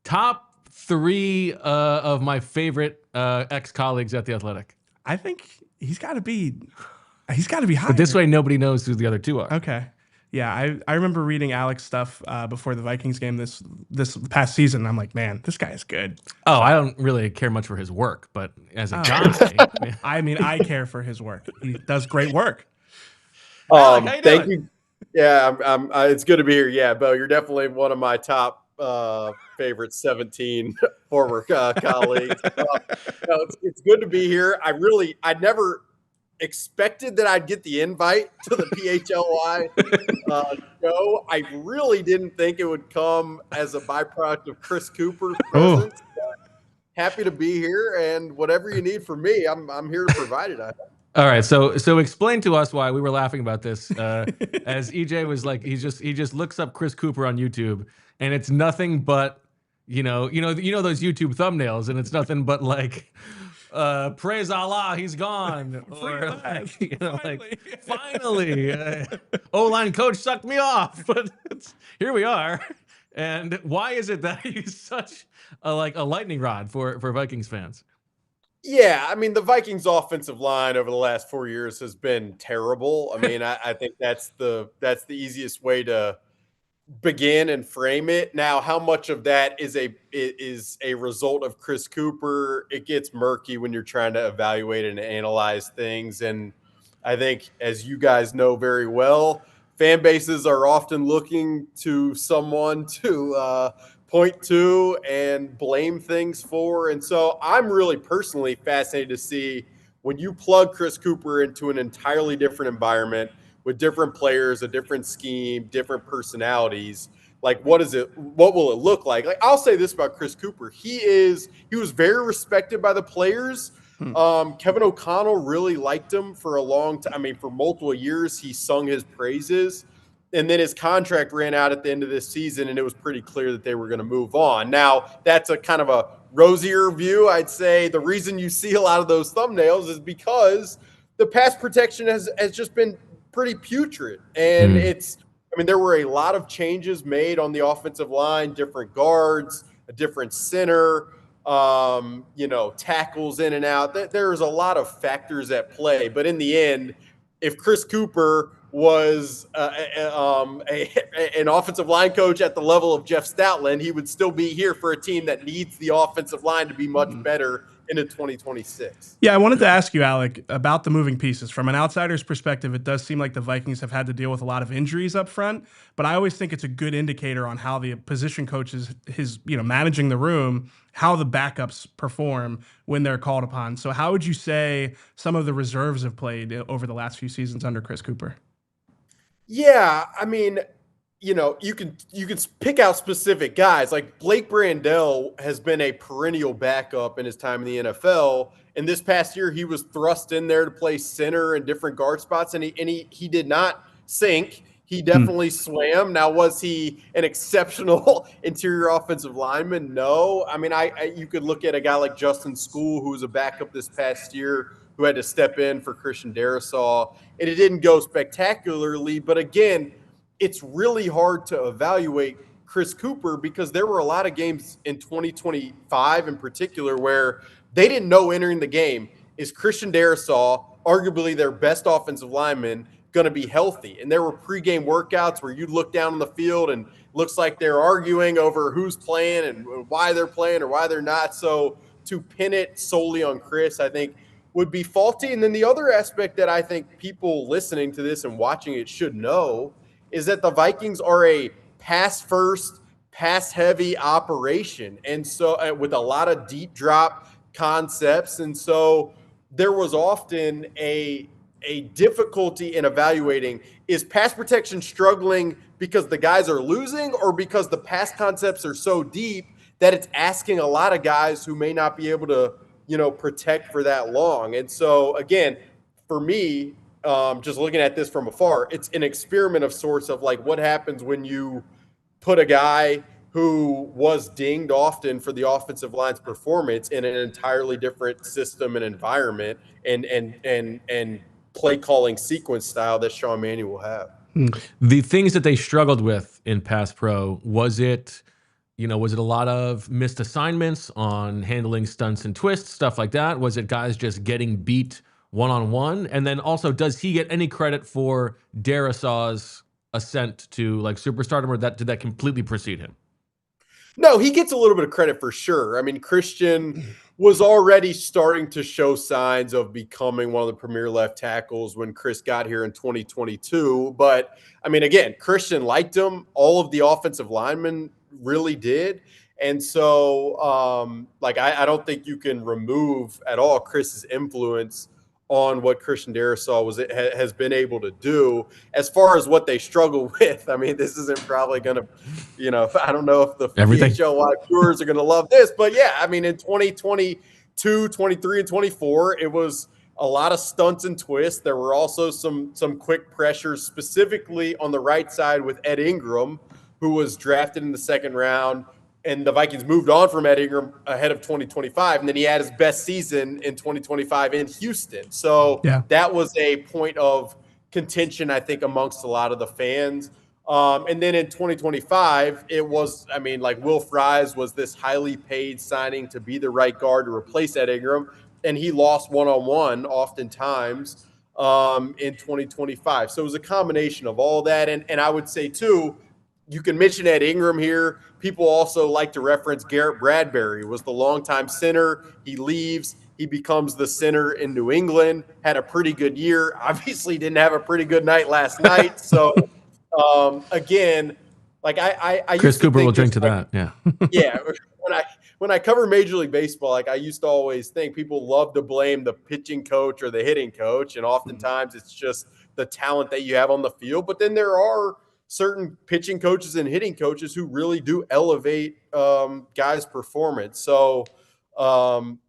Speaker 1: Top 3 of my favorite ex-colleagues at The Athletic.
Speaker 2: I think he's got to be higher.
Speaker 1: But this way, nobody knows who the other 2 are.
Speaker 2: Okay. Yeah, I remember reading Alec's stuff before the Vikings game this past season. And I'm like, man, this guy is good.
Speaker 1: Oh, I don't really care much for his work, but as a guy,
Speaker 2: I mean, I care for his work. He does great work.
Speaker 3: Alec, how you doing? Thank you. Yeah, it's good to be here. Yeah, Bo, you're definitely one of my top favorite 17 former colleagues. It's good to be here. I never expected that I'd get the invite to the PHLY show. I really didn't think it would come as a byproduct of Chris Cooper's presence. Happy to be here, and whatever you need from me, I'm here to provide it.
Speaker 1: All right, so explain to us why we were laughing about this. As EJ was like, he just looks up Chris Cooper on YouTube, and it's nothing but you know those YouTube thumbnails, and it's nothing but like. Praise Allah, he's gone. Or finally, O-line coach sucked me off. But here we are. And why is it that he's such a lightning rod for Vikings fans?
Speaker 3: Yeah, I mean, the Vikings offensive line over the last 4 years has been terrible. I mean, I think that's the easiest way to begin and frame it. Now, how much of that is a result of Chris Cooper? It gets murky when you're trying to evaluate and analyze things. And I think, as you guys know very well, fan bases are often looking to someone to point to and blame things for. And so I'm really personally fascinated to see when you plug Chris Cooper into an entirely different environment with different players, a different scheme, different personalities, like what will it look like? Like, I'll say this about Chris Cooper. He was very respected by the players. Kevin O'Connell really liked him for a long time. I mean, for multiple years, he sung his praises. And then his contract ran out at the end of this season, and it was pretty clear that they were going to move on. Now, that's a kind of a rosier view. I'd say the reason you see a lot of those thumbnails is because the pass protection has just been pretty putrid. And there were a lot of changes made on the offensive line, different guards, a different center, tackles in and out. There's a lot of factors at play. But in the end, if Chris Cooper was an offensive line coach at the level of Jeff Stoutland, he would still be here for a team that needs the offensive line to be much better into 2026.
Speaker 2: Yeah, I wanted to ask you, Alec, about the moving pieces. From an outsider's perspective, it does seem like the Vikings have had to deal with a lot of injuries up front, but I always think it's a good indicator on how the position coach is managing the room, how the backups perform when they're called upon. So how would you say some of the reserves have played over the last few seasons under Chris Cooper?
Speaker 3: Yeah, I mean, you can pick out specific guys. Like Blake Brandel has been a perennial backup in his time in the NFL. And this past year, he was thrust in there to play center and different guard spots, and he did not sink. He definitely swam. Now, was he an exceptional interior offensive lineman? No. I mean, you could look at a guy like Justin School, who was a backup this past year, who had to step in for Christian Darrisaw, and it didn't go spectacularly. But again, it's really hard to evaluate Chris Cooper because there were a lot of games in 2025 in particular where they didn't know entering the game, is Christian Darrisaw, arguably their best offensive lineman, going to be healthy? And there were pregame workouts where you look down on the field and looks like they're arguing over who's playing and why they're playing or why they're not. So to pin it solely on Chris, I think, would be faulty. And then the other aspect that I think people listening to this and watching it should know is that the Vikings are a pass-first, pass-heavy operation. And so with a lot of deep drop concepts. And so there was often a difficulty in evaluating, is pass protection struggling because the guys are losing or because the pass concepts are so deep that it's asking a lot of guys who may not be able to, protect for that long. And so, again, for me, just looking at this from afar, it's an experiment of sorts of like what happens when you put a guy who was dinged often for the offensive line's performance in an entirely different system and environment and play calling sequence style that Sean Mannion will have.
Speaker 1: The things that they struggled with in pass pro, was it a lot of missed assignments on handling stunts and twists, stuff like that? Was it guys just getting beat one-on-one? And then also, does he get any credit for Darrisaw's ascent to like superstardom, or did that completely precede him?
Speaker 3: No, he gets a little bit of credit for sure. I mean, Christian was already starting to show signs of becoming one of the premier left tackles when Chris got here in 2022. But I mean, again, Christian liked him. All of the offensive linemen really did. And so, I don't think you can remove at all Chris's influence on what Christian Darrisaw has been able to do. As far as what they struggle with, I mean, this isn't probably going to, I don't know if the PHLY viewers are going to love this, but yeah, I mean, in 2022, 23, and 24, it was a lot of stunts and twists. There were also some quick pressures, specifically on the right side with Ed Ingram, who was drafted in the second round. And the Vikings moved on from Ed Ingram ahead of 2025. And then he had his best season in 2025 in Houston. So that was a point of contention, I think, amongst a lot of the fans. And then in 2025, it was, Wulf Rise was this highly paid signing to be the right guard to replace Ed Ingram. And he lost one-on-one oftentimes in 2025. So it was a combination of all that. And I would say, too, you can mention Ed Ingram here. People also like to reference Garrett Bradbury, was the longtime center. He leaves. He becomes the center in New England, had a pretty good year. Obviously didn't have a pretty good night last night. So, again, I
Speaker 1: Chris Cooper will drink to that. Yeah.
Speaker 3: Yeah. When I cover Major League Baseball, I used to always think people love to blame the pitching coach or the hitting coach. And oftentimes it's just the talent that you have on the field. But then there are certain pitching coaches and hitting coaches who really do elevate guys' performance. So,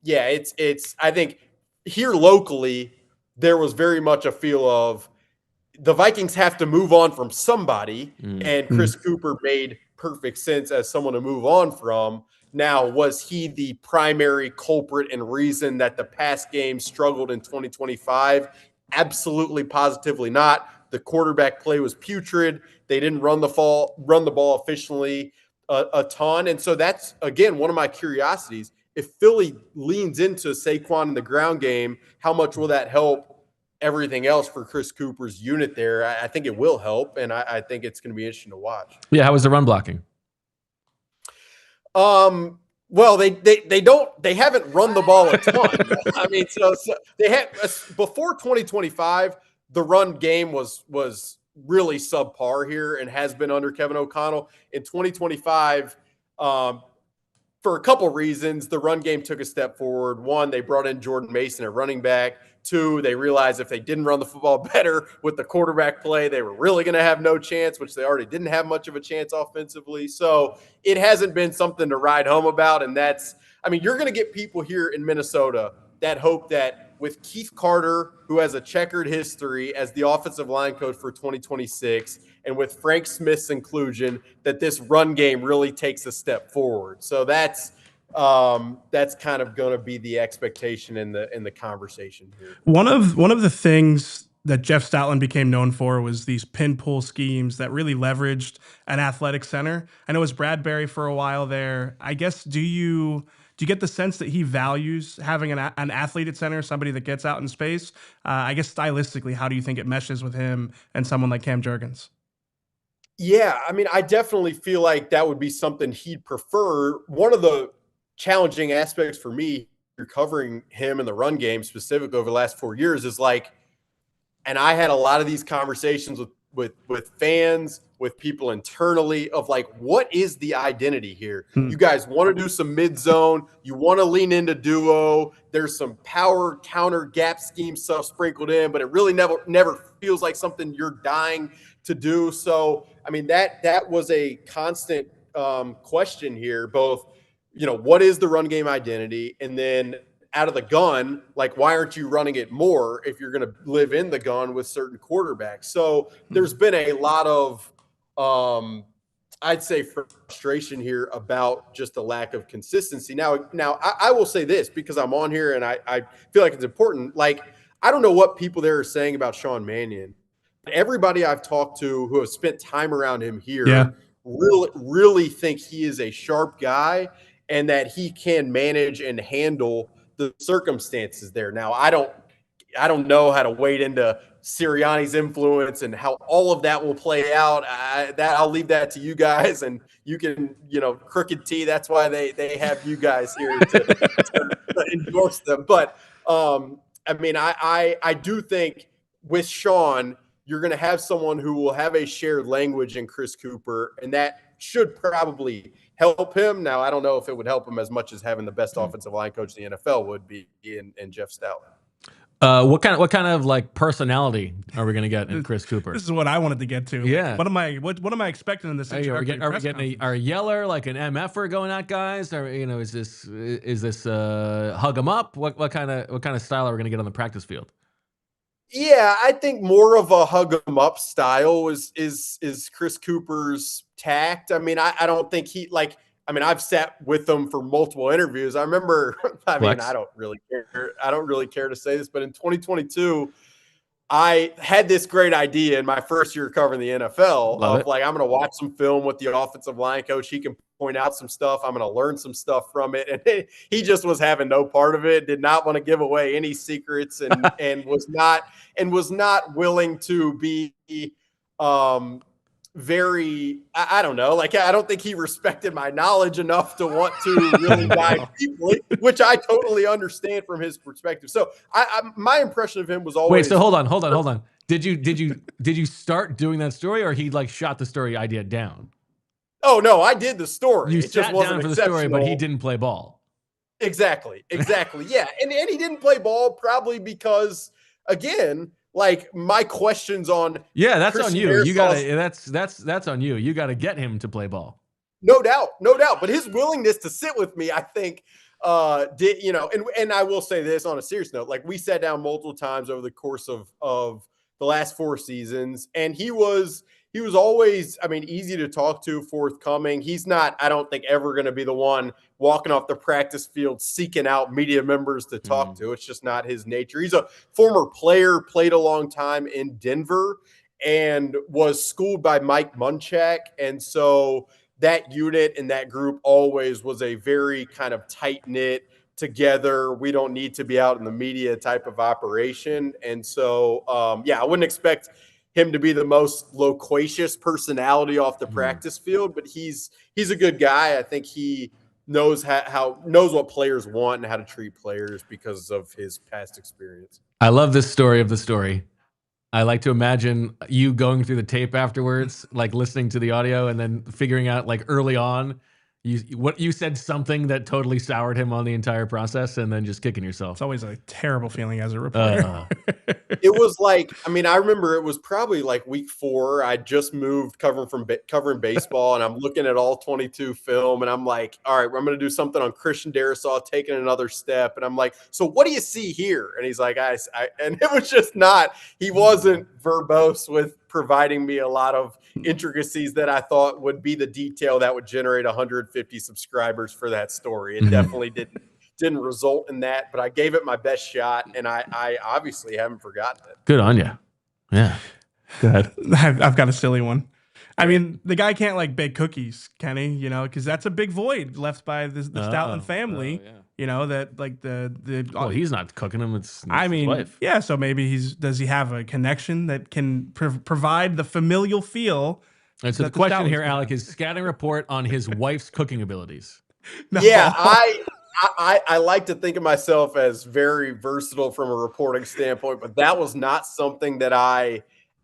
Speaker 3: it's I think here locally, there was very much a feel of the Vikings have to move on from somebody, and Chris Cooper made perfect sense as someone to move on from. Now, was he the primary culprit and reason that the pass game struggled in 2025? Absolutely, positively not. The quarterback play was putrid. They didn't run the ball efficiently a ton. And so that's, again, one of my curiosities. If Philly leans into Saquon in the ground game, how much will that help everything else for Chris Cooper's unit there? I think it will help, and I think it's going to be interesting to watch.
Speaker 1: Yeah, how was the run blocking?
Speaker 3: Well, they haven't run the ball a ton. I mean, so they had before 2025, the run game was really subpar here and has been under Kevin O'Connell. In 2025, for a couple reasons, the run game took a step forward. One, they brought in Jordan Mason at running back. Two, they realized if they didn't run the football better with the quarterback play, they were really going to have no chance, which they already didn't have much of a chance offensively. So it hasn't been something to ride home about. And you're going to get people here in Minnesota that hope that with Keith Carter, who has a checkered history as the offensive line coach for 2026, and with Frank Smith's inclusion, that this run game really takes a step forward. So that's kind of going to be the expectation in the conversation here.
Speaker 2: One of the things that Jeff Stoutland became known for was these pin pull schemes that really leveraged an athletic center. I know it was Bradbury for a while there. I guess do you get the sense that he values having an athlete at center, somebody that gets out in space? I guess stylistically, how do you think it meshes with him and someone like Cam Jurgens?
Speaker 3: Yeah, I definitely feel like that would be something he'd prefer. One of the challenging aspects for me covering him in the run game specifically over the last 4 years is and I had a lot of these conversations fans, with people internally of like, what is the identity here? You guys want to do some mid zone. You want to lean into duo. There's some power counter gap scheme stuff sprinkled in, but it really never feels like something you're dying to do. So, I mean, that was a constant question here, both, what is the run game identity? And then out of the gun, like, why aren't you running it more if you're going to live in the gun with certain quarterbacks? So there's been a lot of, I'd say, frustration here about just the lack of consistency. Now I will say this, because I'm on here and I feel like it's important. Like, I don't know what people there are saying about Sean Mannion. Everybody I've talked to who have spent time around him here really think he is a sharp guy and that he can manage and handle the circumstances there. Now, I don't know how to wade into Sirianni's influence and how all of that will play out. I'll leave that to you guys, and you can, Crooked T. That's why they have you guys here to endorse them. But I mean, I do think with Sean, you're going to have someone who will have a shared language in Chris Cooper, and that should probably help him. Now, I don't know if it would help him as much as having the best offensive line coach in the NFL would be in Jeff Stoutland.
Speaker 1: What kind of like personality are we going to get in Chris Cooper?
Speaker 2: This is what I wanted to get to.
Speaker 1: Yeah.
Speaker 2: What am I expecting in this?
Speaker 1: Are we getting a yeller, like an MFer going at guys? Or is this hug him up? What kind of style are we going to get on the practice field?
Speaker 3: Yeah, I think more of a hug 'em up style is Chris Cooper's tact. I mean, I don't think I've sat with him for multiple interviews. I remember, I don't really care to say this, but in 2022, I had this great idea in my first year covering the NFL I'm going to watch some film with the offensive line coach. He can point out some stuff. I'm going to learn some stuff from it. And he just was having no part of it, did not want to give away any secrets and was not willing to be very, I don't know, like, I don't think he respected my knowledge enough to want to really dive deeply, which I totally understand from his perspective. So my impression of him was always.
Speaker 1: Wait, so hold on. Did you start doing that story, or he like shot the story idea down?
Speaker 3: Oh no, I did the story.
Speaker 1: You sat down for the story, but he didn't play ball.
Speaker 3: Exactly. Yeah. And he didn't play ball probably because, again, like, my questions on
Speaker 1: that's
Speaker 3: Christian
Speaker 1: on you.
Speaker 3: Air
Speaker 1: You gotta that's on you. You gotta get him to play ball.
Speaker 3: No doubt. But his willingness to sit with me, I think, and I will say this on a serious note, like, we sat down multiple times over the course of the last 4 seasons, and he was always, I mean, easy to talk to, forthcoming. He's not, I don't think, ever going to be the one walking off the practice field seeking out media members to talk to. It's just not his nature. He's a former player, played a long time in Denver, and was schooled by Mike Munchak. And so that unit and that group always was a very kind of tight-knit, together, we don't need to be out in the media type of operation. And so, I wouldn't expect him to be the most loquacious personality off the practice field, but he's a good guy. I think he knows knows what players want and how to treat players because of his past experience.
Speaker 1: I love this story of the story. I like to imagine you going through the tape afterwards, like listening to the audio and then figuring out, like, early on, you said something that totally soured him on the entire process, and then just kicking yourself.
Speaker 2: It's always a terrible feeling as a reporter.
Speaker 3: It was like, I mean, I remember it was probably like week 4. I just moved covering baseball, and I'm looking at all 22 film, and I'm like, all right, I'm going to do something on Christian Darrisaw taking another step, and I'm like, so what do you see here? And he's like, and it was just not. He wasn't verbose with providing me a lot of intricacies that I thought would be the detail that would generate 150 subscribers for that story. It definitely didn't result in that, but I gave it my best shot, and I obviously haven't forgotten it.
Speaker 1: Good on you. Yeah. Go ahead.
Speaker 2: I've got a silly one. I mean, the guy can't like bake cookies, can he? Because that's a big void left by the Stoutland family. That like the.
Speaker 1: Well, he's not cooking them. It's his wife.
Speaker 2: Yeah. So maybe does he have a connection that can provide the familial feel?
Speaker 1: And so the question here, Alec, is scouting report on his wife's cooking abilities.
Speaker 2: No.
Speaker 3: Yeah, I like to think of myself as very versatile from a reporting standpoint, but that was not something that I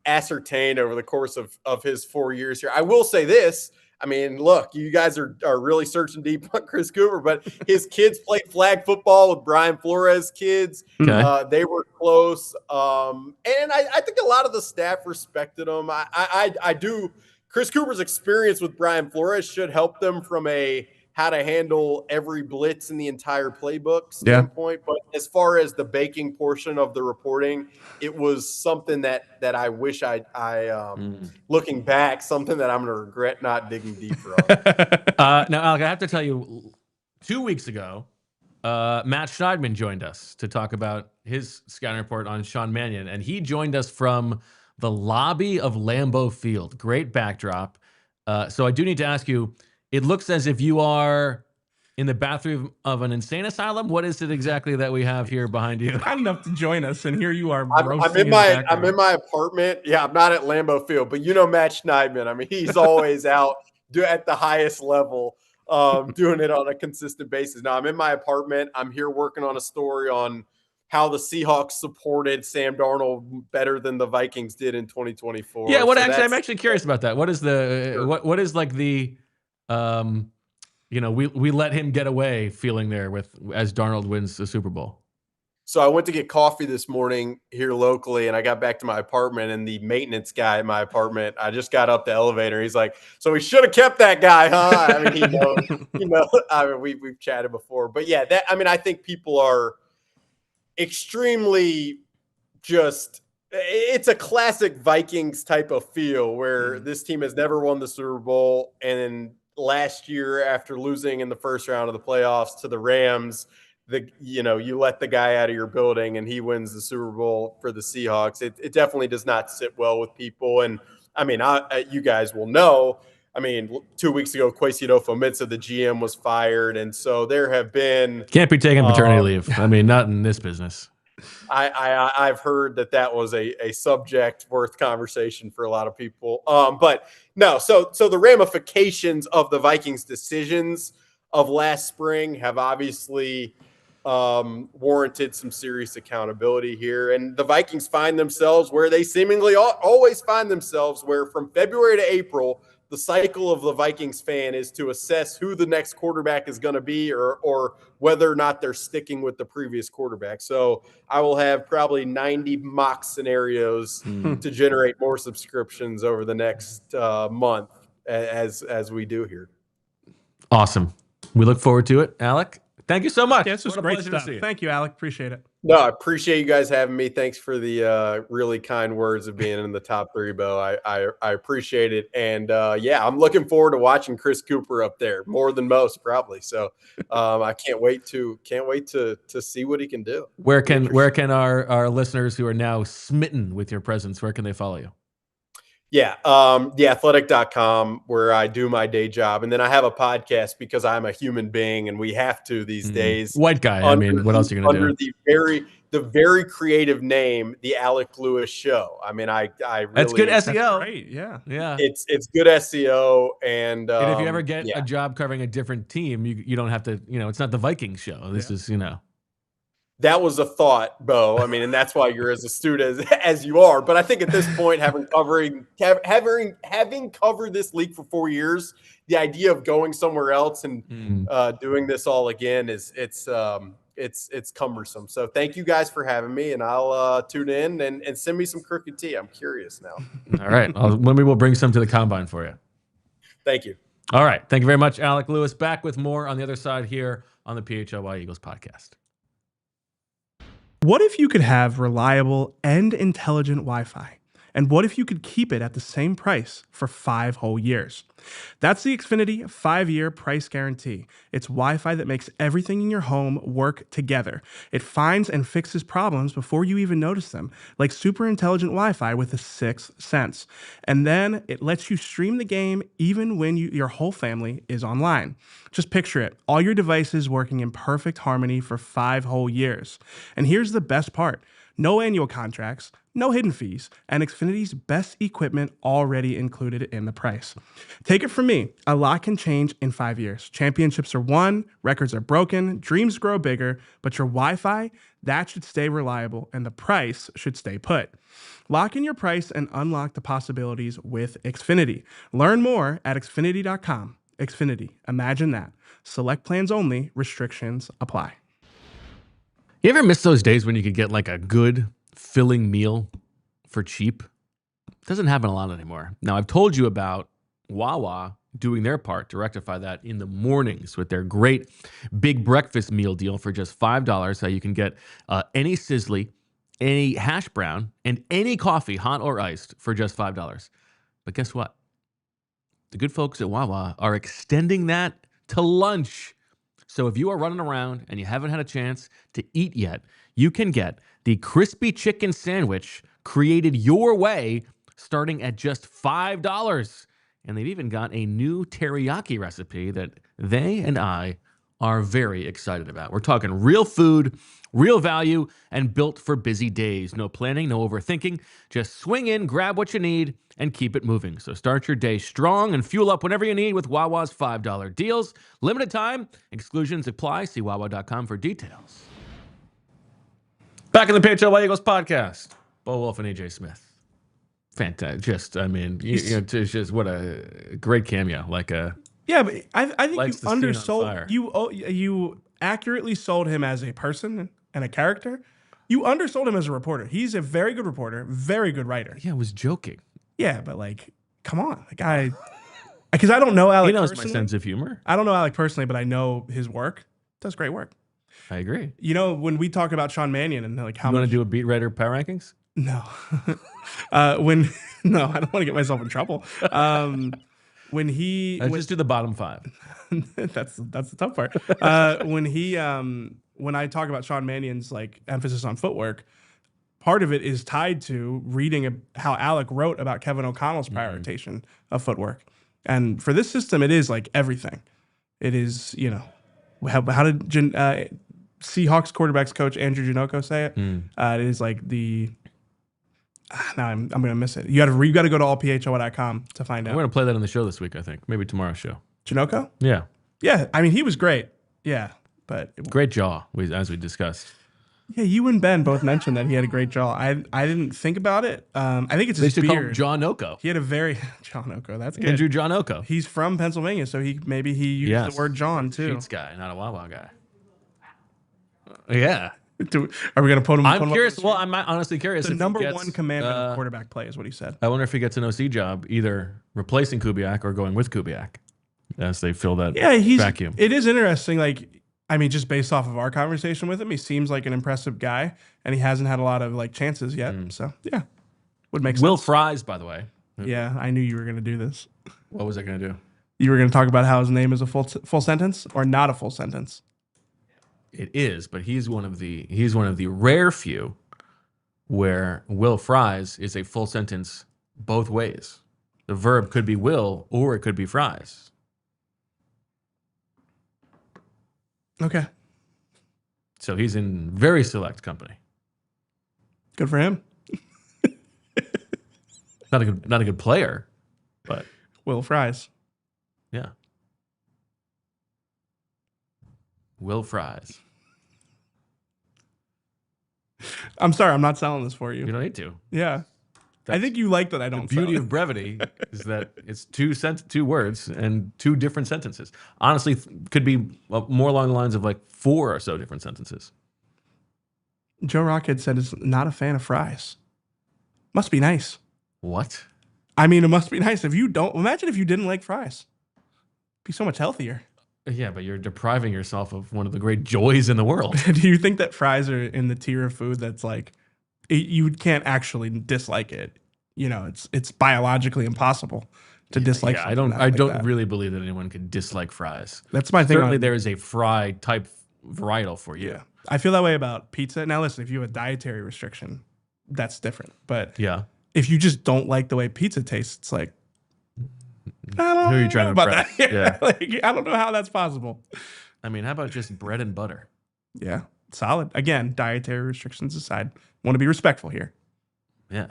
Speaker 3: ascertained over the course of his 4 years here. I will say this. I mean, look, you guys are really searching deep on Chris Cooper, but his kids played flag football with Brian Flores' kids.
Speaker 1: Okay.
Speaker 3: They were close. And I think a lot of the staff respected him. I do. Chris Cooper's experience with Brian Flores should help them from a how to handle every blitz in the entire playbook standpoint. But as far as the baking portion of the reporting, it was something that I wish looking back, something that I'm going to regret not digging deeper on.
Speaker 1: Now, Alec, I have to tell you, 2 weeks ago, Matt Schneidman joined us to talk about his scouting report on Sean Mannion, and he joined us from the lobby of Lambeau Field. Great backdrop. So I do need to ask you, it looks as if you are in the bathroom of an insane asylum. What is it exactly that we have here behind you?
Speaker 2: Kind enough to join us, and here you are.
Speaker 3: I'm in my apartment. Yeah, I'm not at Lambeau Field, but you know Matt Schneidman. I mean, he's always out at the highest level, doing it on a consistent basis. Now I'm in my apartment. I'm here working on a story on how the Seahawks supported Sam Darnold better than the Vikings did in 2024.
Speaker 1: Yeah, I'm actually curious about that. What is what is like the we let him get away feeling there as Darnold wins the Super Bowl?
Speaker 3: So I went to get coffee this morning here locally, and I got back to my apartment, and the maintenance guy at my apartment, I just got up the elevator. He's like, "So we should have kept that guy, huh?" I mean, he knows, I mean, we've chatted before, but yeah, I think people are extremely it's a classic Vikings type of feel where this team has never won the Super Bowl, and last year after losing in the first round of the playoffs to the Rams, you let the guy out of your building and he wins the Super Bowl for the Seahawks. It definitely does not sit well with people. And I mean, you guys will know, I mean, 2 weeks ago, Kwesi Adofo-Mensah, the GM, was fired. And so there have been...
Speaker 1: Can't be taking paternity leave. I mean, not in this business.
Speaker 3: I've heard that was a subject worth conversation for a lot of people. But no, so the ramifications of the Vikings' decisions of last spring have obviously warranted some serious accountability here. And the Vikings find themselves where they seemingly always find themselves, where from February to April, the cycle of the Vikings fan is to assess who the next quarterback is going to be or whether or not they're sticking with the previous quarterback. So I will have probably 90 mock scenarios to generate more subscriptions over the next month as we do here.
Speaker 1: Awesome. We look forward to it. Alec, thank you so much.
Speaker 2: Yeah, this was great stuff. Thank you, Alec. Appreciate it.
Speaker 3: No, I appreciate you guys having me. Thanks for the really kind words of being in the top three, Bo. I appreciate it. And yeah, I'm looking forward to watching Chris Cooper up there more than most probably. So I can't wait to see what he can do.
Speaker 1: Where can our listeners who are now smitten with your presence, where can they follow you?
Speaker 3: Yeah, theathletic.com, where I do my day job. And then I have a podcast because I'm a human being and we have to these days.
Speaker 1: White guy. I mean, what else are you going to do?
Speaker 3: Under the very creative name, The Alec Lewis Show. I mean, I really...
Speaker 1: That's good SEO.
Speaker 2: That's great. Yeah.
Speaker 3: It's good SEO. And
Speaker 1: if you ever get a job covering a different team, you don't have to, it's not the Vikings show. This is,
Speaker 3: That was a thought, Bo. I mean, and that's why you're as astute as you are. But I think at this point, having covered this league for 4 years, the idea of going somewhere else and doing this all again it's cumbersome. So thank you guys for having me, and I'll tune in and send me some crooked tea. I'm curious now.
Speaker 1: All right, we will bring some to the combine for you.
Speaker 3: Thank you.
Speaker 1: All right, thank you very much, Alec Lewis. Back with more on the other side here on the PHLY Eagles podcast.
Speaker 2: What if you could have reliable and intelligent Wi-Fi? And what if you could keep it at the same price for 5 whole years? That's the Xfinity 5-year price guarantee. It's Wi-Fi that makes everything in your home work together. It finds and fixes problems before you even notice them, like super intelligent Wi-Fi with a 6th sense. And then it lets you stream the game even when your whole family is online. Just picture it, all your devices working in perfect harmony for 5 whole years. And here's the best part. No annual contracts, no hidden fees, and Xfinity's best equipment already included in the price. Take it from me, a lot can change in 5 years. Championships are won, records are broken, dreams grow bigger, but your Wi-Fi, that should stay reliable, and the price should stay put. Lock in your price and unlock the possibilities with Xfinity. Learn more at Xfinity.com. Xfinity, imagine that. Select plans only, restrictions apply.
Speaker 1: You ever miss those days when you could get like a good filling meal for cheap? It doesn't happen a lot anymore. Now, I've told you about Wawa doing their part to rectify that in the mornings with their great big breakfast meal deal for just $5. How you can get any sizzly, any hash brown, and any coffee, hot or iced, for just $5. But guess what? The good folks at Wawa are extending that to lunch. So if you are running around and you haven't had a chance to eat yet, you can get the crispy chicken sandwich created your way starting at just $5. And they've even got a new teriyaki recipe that they and I are very excited about. We're talking real food, real value, and built for busy days. No planning, no overthinking. Just swing in, grab what you need, and keep it moving. So start your day strong and fuel up whenever you need with Wawa's $5 deals. Limited time. Exclusions apply. See Wawa.com for details. Back in the PHLY Eagles podcast. Bo Wulf and AJ Smith. Fantastic. Just, I mean, it's just what a great cameo. Like a...
Speaker 2: Yeah, but I think you undersold. You accurately sold him as a person and a character. You undersold him as a reporter. He's a very good reporter, very good writer.
Speaker 1: Yeah, I was joking.
Speaker 2: Yeah, but like, come on, the guy. Because I don't know Alec.
Speaker 1: He knows
Speaker 2: personally.
Speaker 1: my sense of humor.
Speaker 2: I don't know Alec personally, but I know his work. Does great work.
Speaker 1: I agree.
Speaker 2: You know, when we talk about Sean Mannion and like how
Speaker 1: you want to do a beat writer power rankings?
Speaker 2: No. I don't want to get myself in trouble. When he
Speaker 1: just do the bottom 5.
Speaker 2: that's the tough part. When I talk about Sean Mannion's like emphasis on footwork, part of it is tied to reading how Alec wrote about Kevin O'Connell's prioritization of footwork. And for this system, it is like everything. It is, how did Seahawks quarterbacks coach Andrew Janocko say it? It is like the... Now I'm gonna miss it. You got to go to allphly.com to find out.
Speaker 1: We're gonna play that on the show this week, I think. Maybe tomorrow's show.
Speaker 2: Janocko?
Speaker 1: Yeah.
Speaker 2: Yeah. I mean, he was great. Yeah, but
Speaker 1: great jaw, as we discussed.
Speaker 2: Yeah, you and Ben both mentioned that he had a great jaw. I didn't think about it. I think it's his beard.
Speaker 1: They should call him John Oko.
Speaker 2: He had a very John Oko. That's good.
Speaker 1: Andrew John Oko.
Speaker 2: He's from Pennsylvania, so he used the word John too.
Speaker 1: Sheets guy, not a Wawa guy. Yeah.
Speaker 2: Are we going to put him?
Speaker 1: I'm curious. Well, I'm honestly curious.
Speaker 2: The number one commandment of quarterback play is what he said.
Speaker 1: I wonder if he gets an OC job, either replacing Kubiak or going with Kubiak as they fill that vacuum.
Speaker 2: It is interesting. Like, I mean, just based off of our conversation with him, he seems like an impressive guy, and he hasn't had a lot of like chances yet. So yeah, would make sense.
Speaker 1: Will Fries, by the way.
Speaker 2: Yeah, I knew you were going to do this.
Speaker 1: What was I going to do?
Speaker 2: You were going to talk about how his name is a full sentence or not a full sentence.
Speaker 1: It is, but he's one of the rare few where Will Fries is a full sentence both ways. The verb could be will or it could be fries.
Speaker 2: Okay.
Speaker 1: So he's in very select company.
Speaker 2: Good for him.
Speaker 1: Not a good player, but
Speaker 2: Will Fries.
Speaker 1: Yeah. Will Fries.
Speaker 2: I'm sorry, I'm not selling this for you.
Speaker 1: You don't need to.
Speaker 2: Yeah. I think you like that I don't.
Speaker 1: The beauty of brevity is that it's two words and 2 different sentences. Honestly, could be more along the lines of like 4 or so different sentences.
Speaker 2: Joe Rockhead said is not a fan of fries. Must be nice.
Speaker 1: What?
Speaker 2: I mean, it must be nice if you don't. Imagine if you didn't like fries. Be so much healthier.
Speaker 1: Yeah, but you're depriving yourself of one of the great joys in the world.
Speaker 2: Do you think that fries are in the tier of food that's like you can't actually dislike it? It's biologically impossible to dislike.
Speaker 1: Yeah, I don't really believe that anyone could dislike fries.
Speaker 2: That's my thing.
Speaker 1: Certainly, there is a fry type varietal for you.
Speaker 2: Yeah, I feel that way about pizza. Now, listen, if you have a dietary restriction, that's different. But
Speaker 1: yeah,
Speaker 2: if you just don't like the way pizza tastes, it's like.
Speaker 1: Who are you trying to
Speaker 2: about
Speaker 1: impress?
Speaker 2: that? Yeah. Like, I don't know how that's possible.
Speaker 1: I mean, how about just bread and butter?
Speaker 2: Yeah. Solid. Again, dietary restrictions aside. Want to be respectful here.
Speaker 1: Yeah.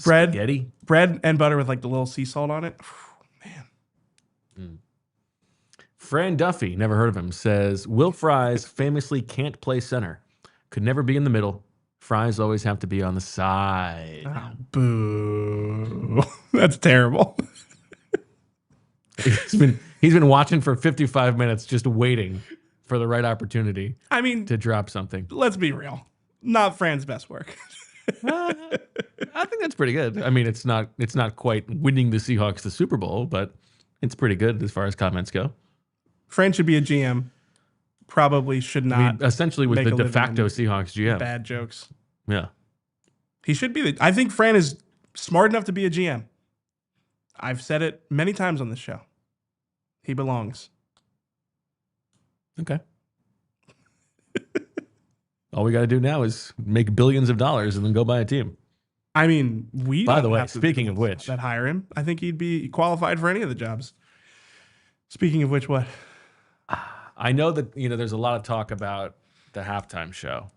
Speaker 2: Bread and butter with like the little sea salt on it. Man.
Speaker 1: Fran Duffy, never heard of him, says Will Fries famously can't play center. Could never be in the middle. Fries always have to be on the side.
Speaker 2: Oh, boo. That's terrible.
Speaker 1: He's been watching for 55 minutes, just waiting for the right opportunity.
Speaker 2: I mean,
Speaker 1: to drop something.
Speaker 2: Let's be real. Not Fran's best work.
Speaker 1: I think that's pretty good. I mean, it's not quite winning the Seahawks the Super Bowl, but it's pretty good as far as comments go.
Speaker 2: Fran should be a GM. Probably should not.
Speaker 1: I mean, essentially was the de facto Seahawks GM.
Speaker 2: Bad jokes.
Speaker 1: Yeah.
Speaker 2: He should be. I think Fran is smart enough to be a GM. I've said it many times on this show. He belongs.
Speaker 1: Okay. All we got to do now is make billions of dollars and then go buy a team.
Speaker 2: I mean, we.
Speaker 1: By the way, speaking of which,
Speaker 2: that hire him, I think he'd be qualified for any of the jobs. Speaking of which, what?
Speaker 1: I know that there's a lot of talk about the halftime show,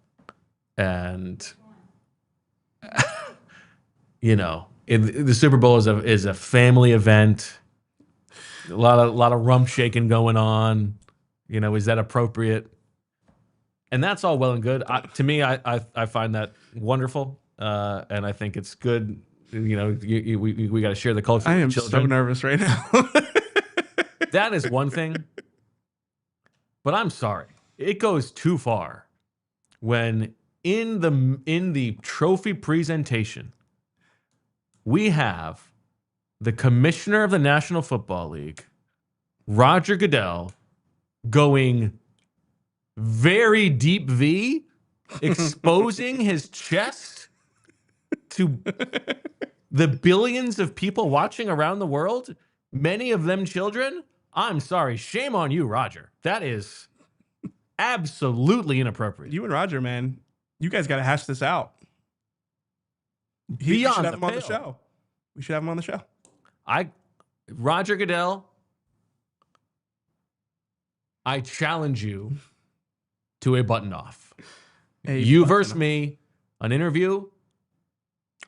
Speaker 1: and the Super Bowl is a family event. A lot of rump shaking going on. Is that appropriate? And that's all well and good. To me, I find that wonderful, and I think it's good. We got to share the culture.
Speaker 2: I am
Speaker 1: with children.
Speaker 2: so nervous right now.
Speaker 1: That is one thing, but I'm sorry, it goes too far when in the trophy presentation we have the commissioner of the National Football League, Roger Goodell, going very deep V, exposing his chest to the billions of people watching around the world, many of them children. I'm sorry. Shame on you, Roger. That is absolutely inappropriate.
Speaker 2: You and Roger, man, you guys got to hash this out.
Speaker 1: We should
Speaker 2: have him on the show. We should have him on the show.
Speaker 1: Roger Goodell, I challenge you to a button-off. You versus me, an interview.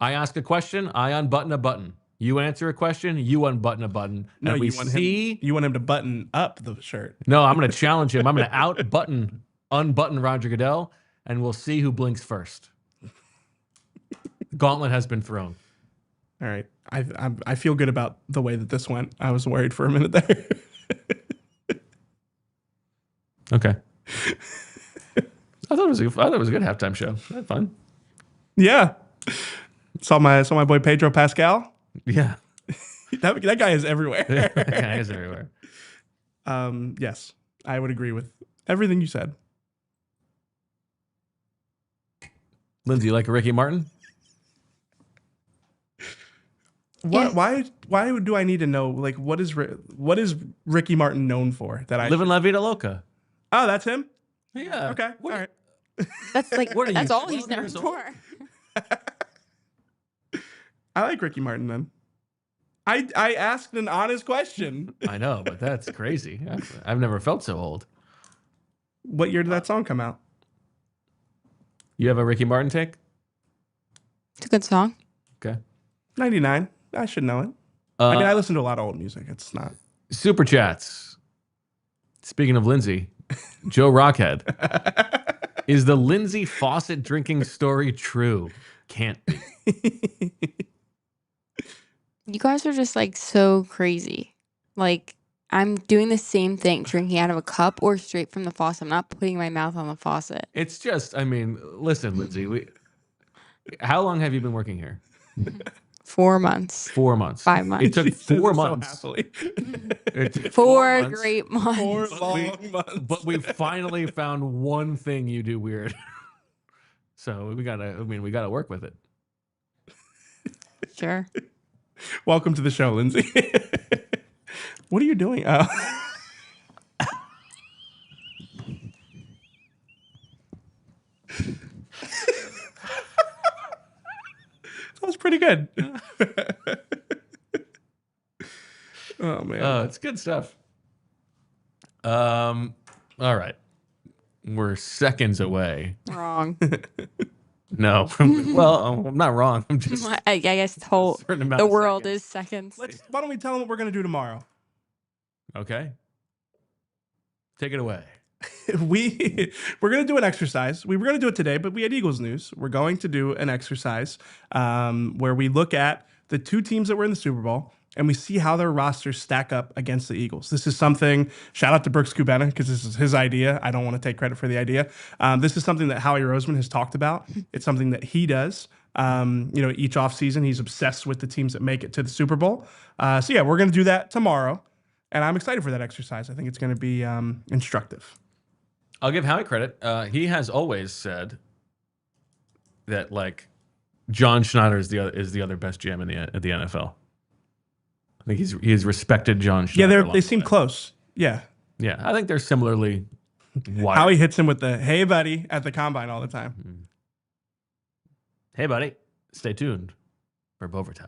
Speaker 1: I ask a question, I unbutton a button. You answer a question, you unbutton a button.
Speaker 2: No,
Speaker 1: and
Speaker 2: you want him to button up the shirt.
Speaker 1: No, I'm going to challenge him. I'm going to unbutton Roger Goodell, and we'll see who blinks first. The gauntlet has been thrown.
Speaker 2: All right. I feel good about the way that this went. I was worried for a minute there.
Speaker 1: Okay. I thought it was a good halftime show. I had fun.
Speaker 2: Yeah. Saw my boy Pedro Pascal.
Speaker 1: Yeah.
Speaker 2: that guy is everywhere.
Speaker 1: That guy is everywhere.
Speaker 2: Yes, I would agree with everything you said.
Speaker 1: Lindsay, you like a Ricky Martin?
Speaker 2: What? Yeah. Why do I need to know? Like, what is Ricky Martin known for?
Speaker 1: Living La Vida Loca.
Speaker 2: Oh, that's him.
Speaker 1: Yeah.
Speaker 2: Okay. All right.
Speaker 4: That's like that's all he's known for.
Speaker 2: I like Ricky Martin then. I asked an honest question.
Speaker 1: I know, but that's crazy. I've never felt so old.
Speaker 2: What year did that song come out?
Speaker 1: You have a Ricky Martin take?
Speaker 4: It's a good song.
Speaker 1: Okay.
Speaker 2: 99. I should know it. I mean, I listen to a lot of old music. It's not.
Speaker 1: Super chats. Speaking of Lindsay, Joe Rockhead. Is the Lindsay Fawcett drinking story true? Can't be.
Speaker 4: You guys are just like so crazy. Like, I'm doing the same thing, drinking out of a cup or straight from the faucet. I'm not putting my mouth on the faucet.
Speaker 1: It's just, I mean, listen, Lindsay, how long have you been working here?
Speaker 4: 4 months.
Speaker 1: 4 months.
Speaker 4: 5 months.
Speaker 1: It took 4 months.
Speaker 4: So Four great months.
Speaker 2: 4 long months.
Speaker 1: But we finally found one thing you do weird. So we gotta work with it.
Speaker 4: Sure.
Speaker 2: Welcome to the show, Lindsay. What are you doing? That was pretty good. Oh man.
Speaker 1: It's good stuff. All right. We're seconds away.
Speaker 4: Wrong.
Speaker 1: No. Well, I'm not wrong. I'm just
Speaker 4: I guess
Speaker 1: certain amount
Speaker 4: the
Speaker 1: of
Speaker 4: world
Speaker 1: seconds.
Speaker 4: is seconds.
Speaker 2: Why don't we tell them what we're going to do tomorrow?
Speaker 1: Okay. Take it away.
Speaker 2: We're going to do an exercise. We were going to do it today, but we had Eagles news. We're going to do an exercise where we look at the two teams that were in the Super Bowl and we see how their rosters stack up against the Eagles. This is something, shout out to Brooks Kubena, because this is his idea. I don't want to take credit for the idea. This is something that Howie Roseman has talked about. It's something that he does. Each offseason, he's obsessed with the teams that make it to the Super Bowl. We're going to do that tomorrow. And I'm excited for that exercise. I think it's going to be instructive.
Speaker 1: I'll give Howie credit. He has always said that like John Schneider is the other best GM in the NFL. I think he's respected John Schneider.
Speaker 2: Yeah, they seem close. Yeah.
Speaker 1: Yeah, I think they're similarly wired.
Speaker 2: Howie hits him with the "Hey, buddy" at the combine all the time.
Speaker 1: Hey, buddy, stay tuned for overtime.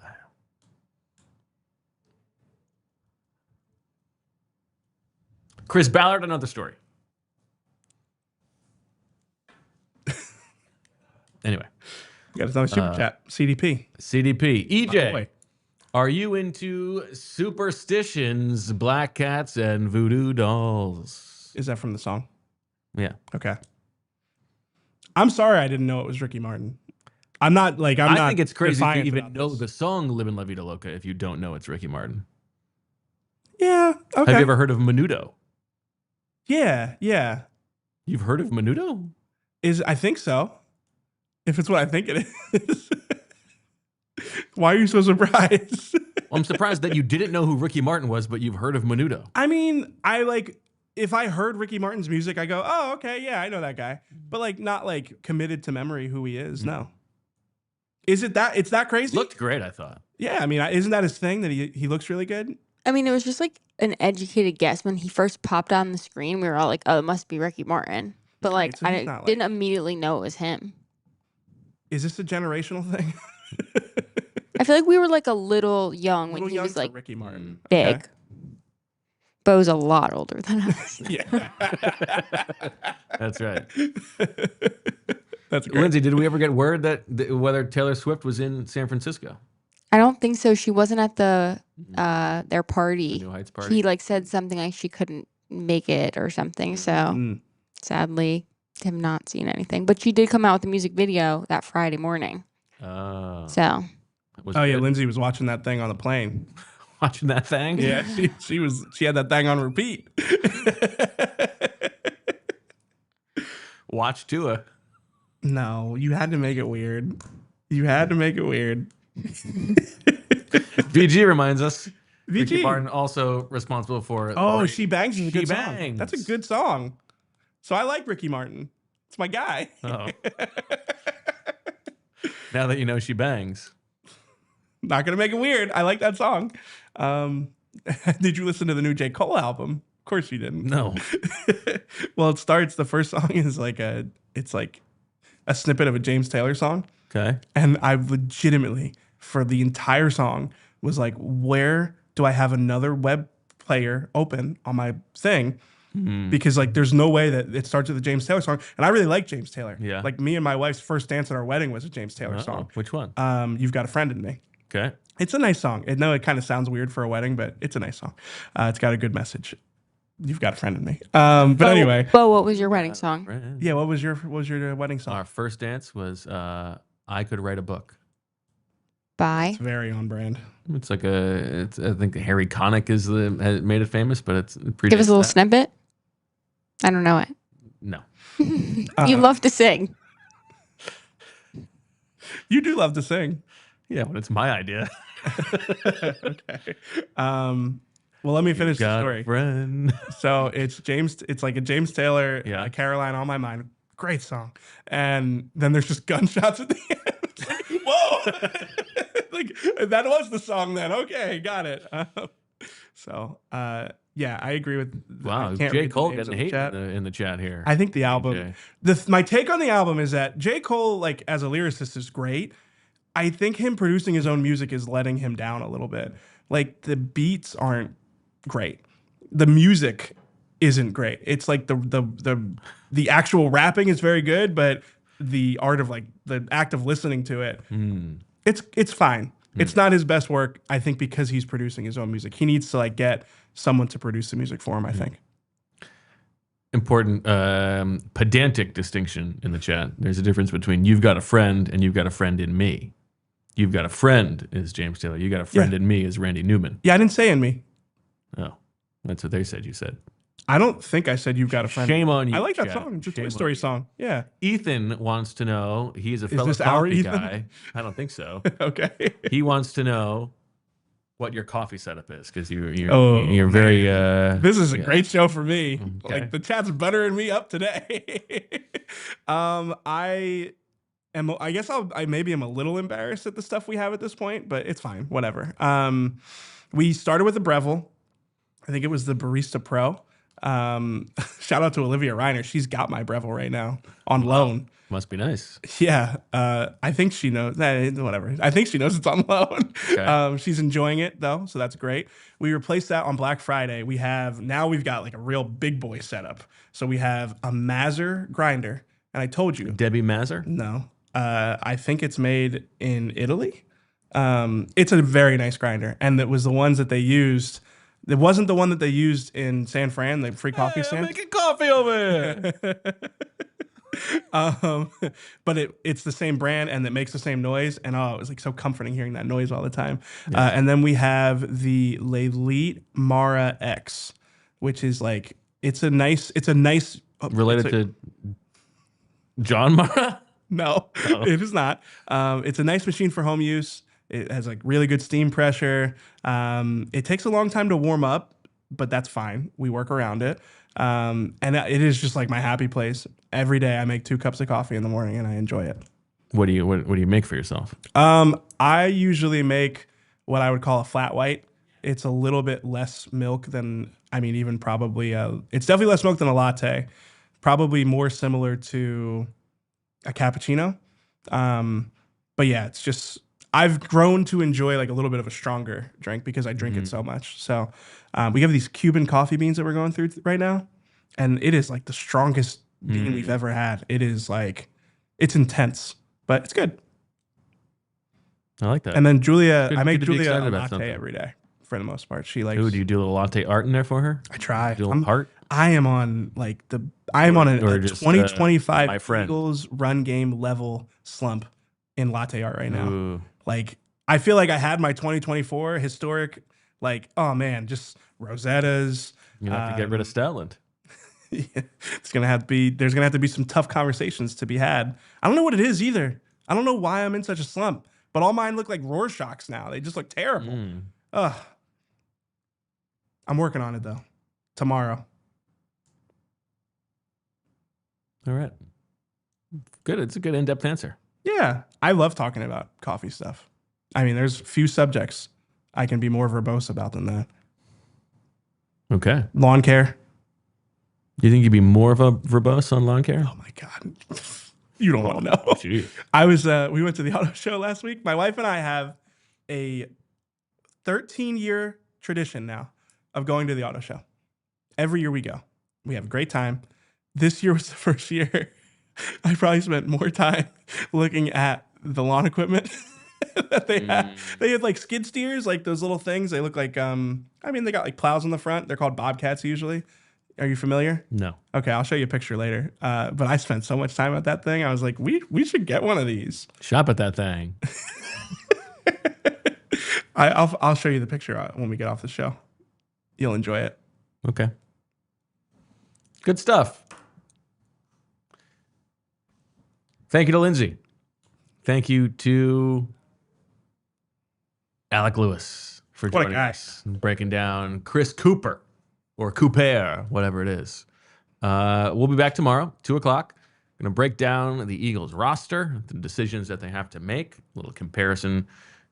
Speaker 1: Chris Ballard, another story. Anyway.
Speaker 2: We got another super chat. CDP.
Speaker 1: EJ, are you into superstitions, black cats, and voodoo dolls?
Speaker 2: Is that from the song?
Speaker 1: Yeah.
Speaker 2: Okay. I'm sorry I didn't know it was Ricky Martin. I
Speaker 1: think it's crazy to even know the song "Livin' La Vida Loca" if you don't know it's Ricky Martin.
Speaker 2: Yeah. Okay.
Speaker 1: Have you ever heard of Menudo?
Speaker 2: Yeah.
Speaker 1: You've heard of Menudo?
Speaker 2: I think so. If it's what I think it is. Why are you so surprised?
Speaker 1: Well, I'm surprised that you didn't know who Ricky Martin was, but you've heard of Menudo.
Speaker 2: I mean, if I heard Ricky Martin's music, I go, oh, okay, yeah, I know that guy. But not committed to memory who he is. No. Is it that? It's that crazy?
Speaker 1: Looked great, I thought.
Speaker 2: Yeah, I mean, isn't that his thing that he looks really good?
Speaker 4: I mean, it was just like an educated guess when he first popped on the screen. We were all like, "Oh, it must be Ricky Martin," but
Speaker 2: Right, so
Speaker 4: I didn't immediately know it was him.
Speaker 2: Is this a generational thing?
Speaker 4: I feel like we were a little young when he was
Speaker 2: Ricky Martin.
Speaker 4: big.
Speaker 2: Okay.
Speaker 4: But was a lot older than us.
Speaker 2: Yeah.
Speaker 1: That's right.
Speaker 2: That's great.
Speaker 1: Lindsay, did we ever get word that whether Taylor Swift was in San Francisco?
Speaker 4: I don't think so. She wasn't at their party.
Speaker 1: The New Heights party?
Speaker 4: He said something like she couldn't make it or something. So sadly, have not seen anything. But she did come out with a music video that Friday morning. So.
Speaker 2: Yeah, Lindsay was watching that thing on the plane.
Speaker 1: Watching that thing?
Speaker 2: Yeah, she had that thing on repeat.
Speaker 1: Watch Tua.
Speaker 2: No, you had to make it weird.
Speaker 1: VG reminds us.
Speaker 2: VG.
Speaker 1: Ricky Martin also responsible for.
Speaker 2: Oh, She Bangs is a
Speaker 1: She
Speaker 2: good
Speaker 1: Bangs.
Speaker 2: song. That's a good song. So I like Ricky Martin. It's my guy.
Speaker 1: Oh. Now that you know She Bangs.
Speaker 2: Not gonna make it weird. I like that song. Did you listen to the new J. Cole album? Of course you didn't.
Speaker 1: No.
Speaker 2: Well, it starts. The first song is it's like a snippet of a James Taylor song.
Speaker 1: Okay.
Speaker 2: And I legitimately, for the entire song, was like, where do I have another web player open on my thing? Because there's no way that it starts with a James Taylor song. And I really like James Taylor.
Speaker 1: Yeah.
Speaker 2: Me and my wife's first dance at our wedding was a James Taylor song.
Speaker 1: Which one?
Speaker 2: You've Got a Friend in Me.
Speaker 1: Okay.
Speaker 2: It's a nice song. I know it kind of sounds weird for a wedding, but it's a nice song. It's got a good message. You've Got a Friend in Me. But anyway.
Speaker 4: But what was your wedding song?
Speaker 2: Yeah, what was your wedding song?
Speaker 1: Our first dance was I Could Write a Book.
Speaker 4: By?
Speaker 2: It's very on brand.
Speaker 1: It's I think Harry Connick has made it famous, but it's
Speaker 4: Give us a little snippet. I don't know it.
Speaker 1: No.
Speaker 4: You love to sing.
Speaker 2: You do love to sing.
Speaker 1: Yeah, when it's my idea.
Speaker 2: Okay. Well, let me finish the story.
Speaker 1: Friend.
Speaker 2: So it's like a James Taylor,
Speaker 1: Yeah.
Speaker 2: Caroline on My Mind. Great song. And then there's just gunshots at the end. Whoa. That was the song then. Okay, got it. Yeah, I agree with.
Speaker 1: Wow, J. Cole getting hate in the chat here.
Speaker 2: I think the album. My take on the album is that J. Cole, as a lyricist, is great. I think him producing his own music is letting him down a little bit. The beats aren't great. The music isn't great. It's like the actual rapping is very good, but the art of like the act of listening to it, it's fine. It's not his best work, I think, because he's producing his own music. He needs to like get someone to produce the music for him, I think.
Speaker 1: Important pedantic distinction in the chat. There's a difference between you've got a friend and you've got a friend in me. You've got a friend is James Taylor. You got a friend in me is Randy Newman.
Speaker 2: Yeah, I didn't say in me.
Speaker 1: Oh, that's what they said you said.
Speaker 2: I don't think I said you've got a friend.
Speaker 1: Shame on you.
Speaker 2: I like that
Speaker 1: chat.
Speaker 2: song. It's a Toy Story song. Yeah.
Speaker 1: Ethan wants to know, he's a fellow
Speaker 2: this our
Speaker 1: coffee
Speaker 2: Ethan?
Speaker 1: guy. I don't think so.
Speaker 2: Okay.
Speaker 1: He wants to know what your coffee setup is because you're very.
Speaker 2: This is a great show for me.
Speaker 1: Okay.
Speaker 2: Like the chat's buttering me up today. I guess I maybe am a little embarrassed at the stuff we have at this point, but it's fine. Whatever. We started with the Breville. I think it was the Barista Pro. Shout out to Olivia Reiner. She's got my Breville right now on loan.
Speaker 1: Must be nice.
Speaker 2: Yeah. I think she knows. Whatever. I think she knows it's on loan.
Speaker 1: Okay.
Speaker 2: She's enjoying it though, so that's great. We replaced that on Black Friday. We've got like a real big boy setup. So we have a Mazzer grinder, and I told you.
Speaker 1: Debbie Mazzer?
Speaker 2: No. I think it's made in Italy. It's a very nice grinder, and it was the ones that they used. It wasn't the one that they used in San Fran, the free coffee stand.
Speaker 1: Making coffee over
Speaker 2: here. But it's the same brand and it makes the same noise. And it was like so comforting hearing that noise all the time. Yes. And then we have the Lelite Mara X, which is like it's a nice
Speaker 1: related to John Mara?
Speaker 2: No, It is not. It's a nice machine for home use. It has like really good steam pressure. It takes a long time to warm up, but that's fine. We work around it. And it is just like my happy place. Every day I make 2 cups of coffee in the morning and I enjoy it. What do you make for yourself? I usually make what I would call a flat white. It's a little bit less milk than, even probably, it's definitely less milk than a latte. Probably more similar to a cappuccino. But yeah, it's just, I've grown to enjoy like a little bit of a stronger drink because I drink it so much. So we have these Cuban coffee beans that we're going through right now. And it is like the strongest bean we've ever had. It is like, it's intense, but it's good.
Speaker 1: I like that.
Speaker 2: And then Julia, I make
Speaker 1: good to be
Speaker 2: Julia a
Speaker 1: excited about
Speaker 2: latte
Speaker 1: something.
Speaker 2: every day for the most part. She likes.
Speaker 1: Ooh, do you do a little latte art in there for her?
Speaker 2: I try.
Speaker 1: Do a little art?
Speaker 2: I am on like a
Speaker 1: just,
Speaker 2: 2025
Speaker 1: my friend.
Speaker 2: Eagles run game level slump in latte art right now.
Speaker 1: Ooh.
Speaker 2: Like I feel like I had my 2024 historic, like, oh man, just Rosettas.
Speaker 1: You're gonna have to get rid of Statland.
Speaker 2: There's gonna have to be some tough conversations to be had. I don't know what it is either. I don't know why I'm in such a slump, but all mine look like Rorschachs now. They just look terrible. Ugh. I'm working on it though. Tomorrow.
Speaker 1: All right. Good. It's a good in-depth answer.
Speaker 2: Yeah. I love talking about coffee stuff. There's few subjects I can be more verbose about than that.
Speaker 1: Okay.
Speaker 2: Lawn care.
Speaker 1: Do you think you'd be more of a verbose on lawn care?
Speaker 2: Oh my God. You don't want to know. Geez. We went to the auto show last week. My wife and I have a 13-year tradition now of going to the auto show. Every year we go. We have a great time. This year was the first year I probably spent more time looking at the lawn equipment that they had. They had like skid steers, like those little things. They look like, they got like plows on the front. They're called Bobcats usually. Are you familiar? No. Okay, I'll show you a picture later. But I spent so much time at that thing. I was like, we should get one of these.
Speaker 1: Shop at that thing.
Speaker 2: I'll show you the picture when we get off the show. You'll enjoy it.
Speaker 1: Okay. Good stuff. Thank you to Lindsay. Thank you to Alec Lewis for joining us, breaking down Chris Cooper or Cooper, whatever it is. We'll be back tomorrow, 2:00. Going to break down the Eagles roster, the decisions that they have to make, a little comparison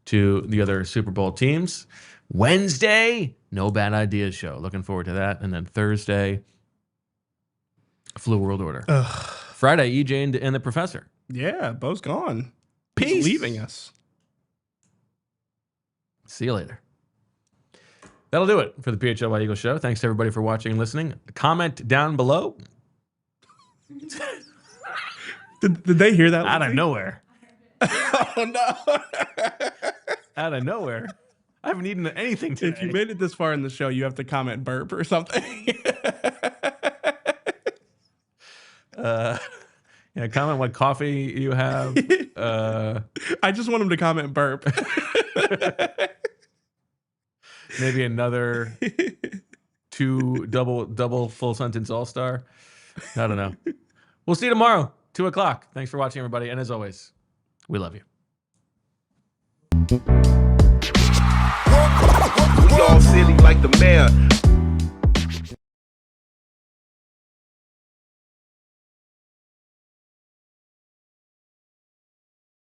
Speaker 1: to the other Super Bowl teams. Wednesday, No Bad Ideas show. Looking forward to that. And then Thursday, Flu World Order. Friday, EJ and the Professor.
Speaker 2: Yeah, Bo's gone.
Speaker 1: Peace.
Speaker 2: He's leaving us.
Speaker 1: See you later. That'll do it for the PHLY Eagles Show. Thanks to everybody for watching and listening. Comment down below.
Speaker 2: Did they hear that?
Speaker 1: Out of nowhere.
Speaker 2: Oh, no.
Speaker 1: Out of nowhere. I haven't eaten anything today.
Speaker 2: If you made it this far in the show, you have to comment burp or something.
Speaker 1: Yeah, comment what coffee you have.
Speaker 2: I just want him to comment burp.
Speaker 1: Maybe another 2 double full sentence all-star. I don't know. We'll see you tomorrow, 2:00. Thanks for watching, everybody. And as always, we love you.
Speaker 5: We all silly like the mayor.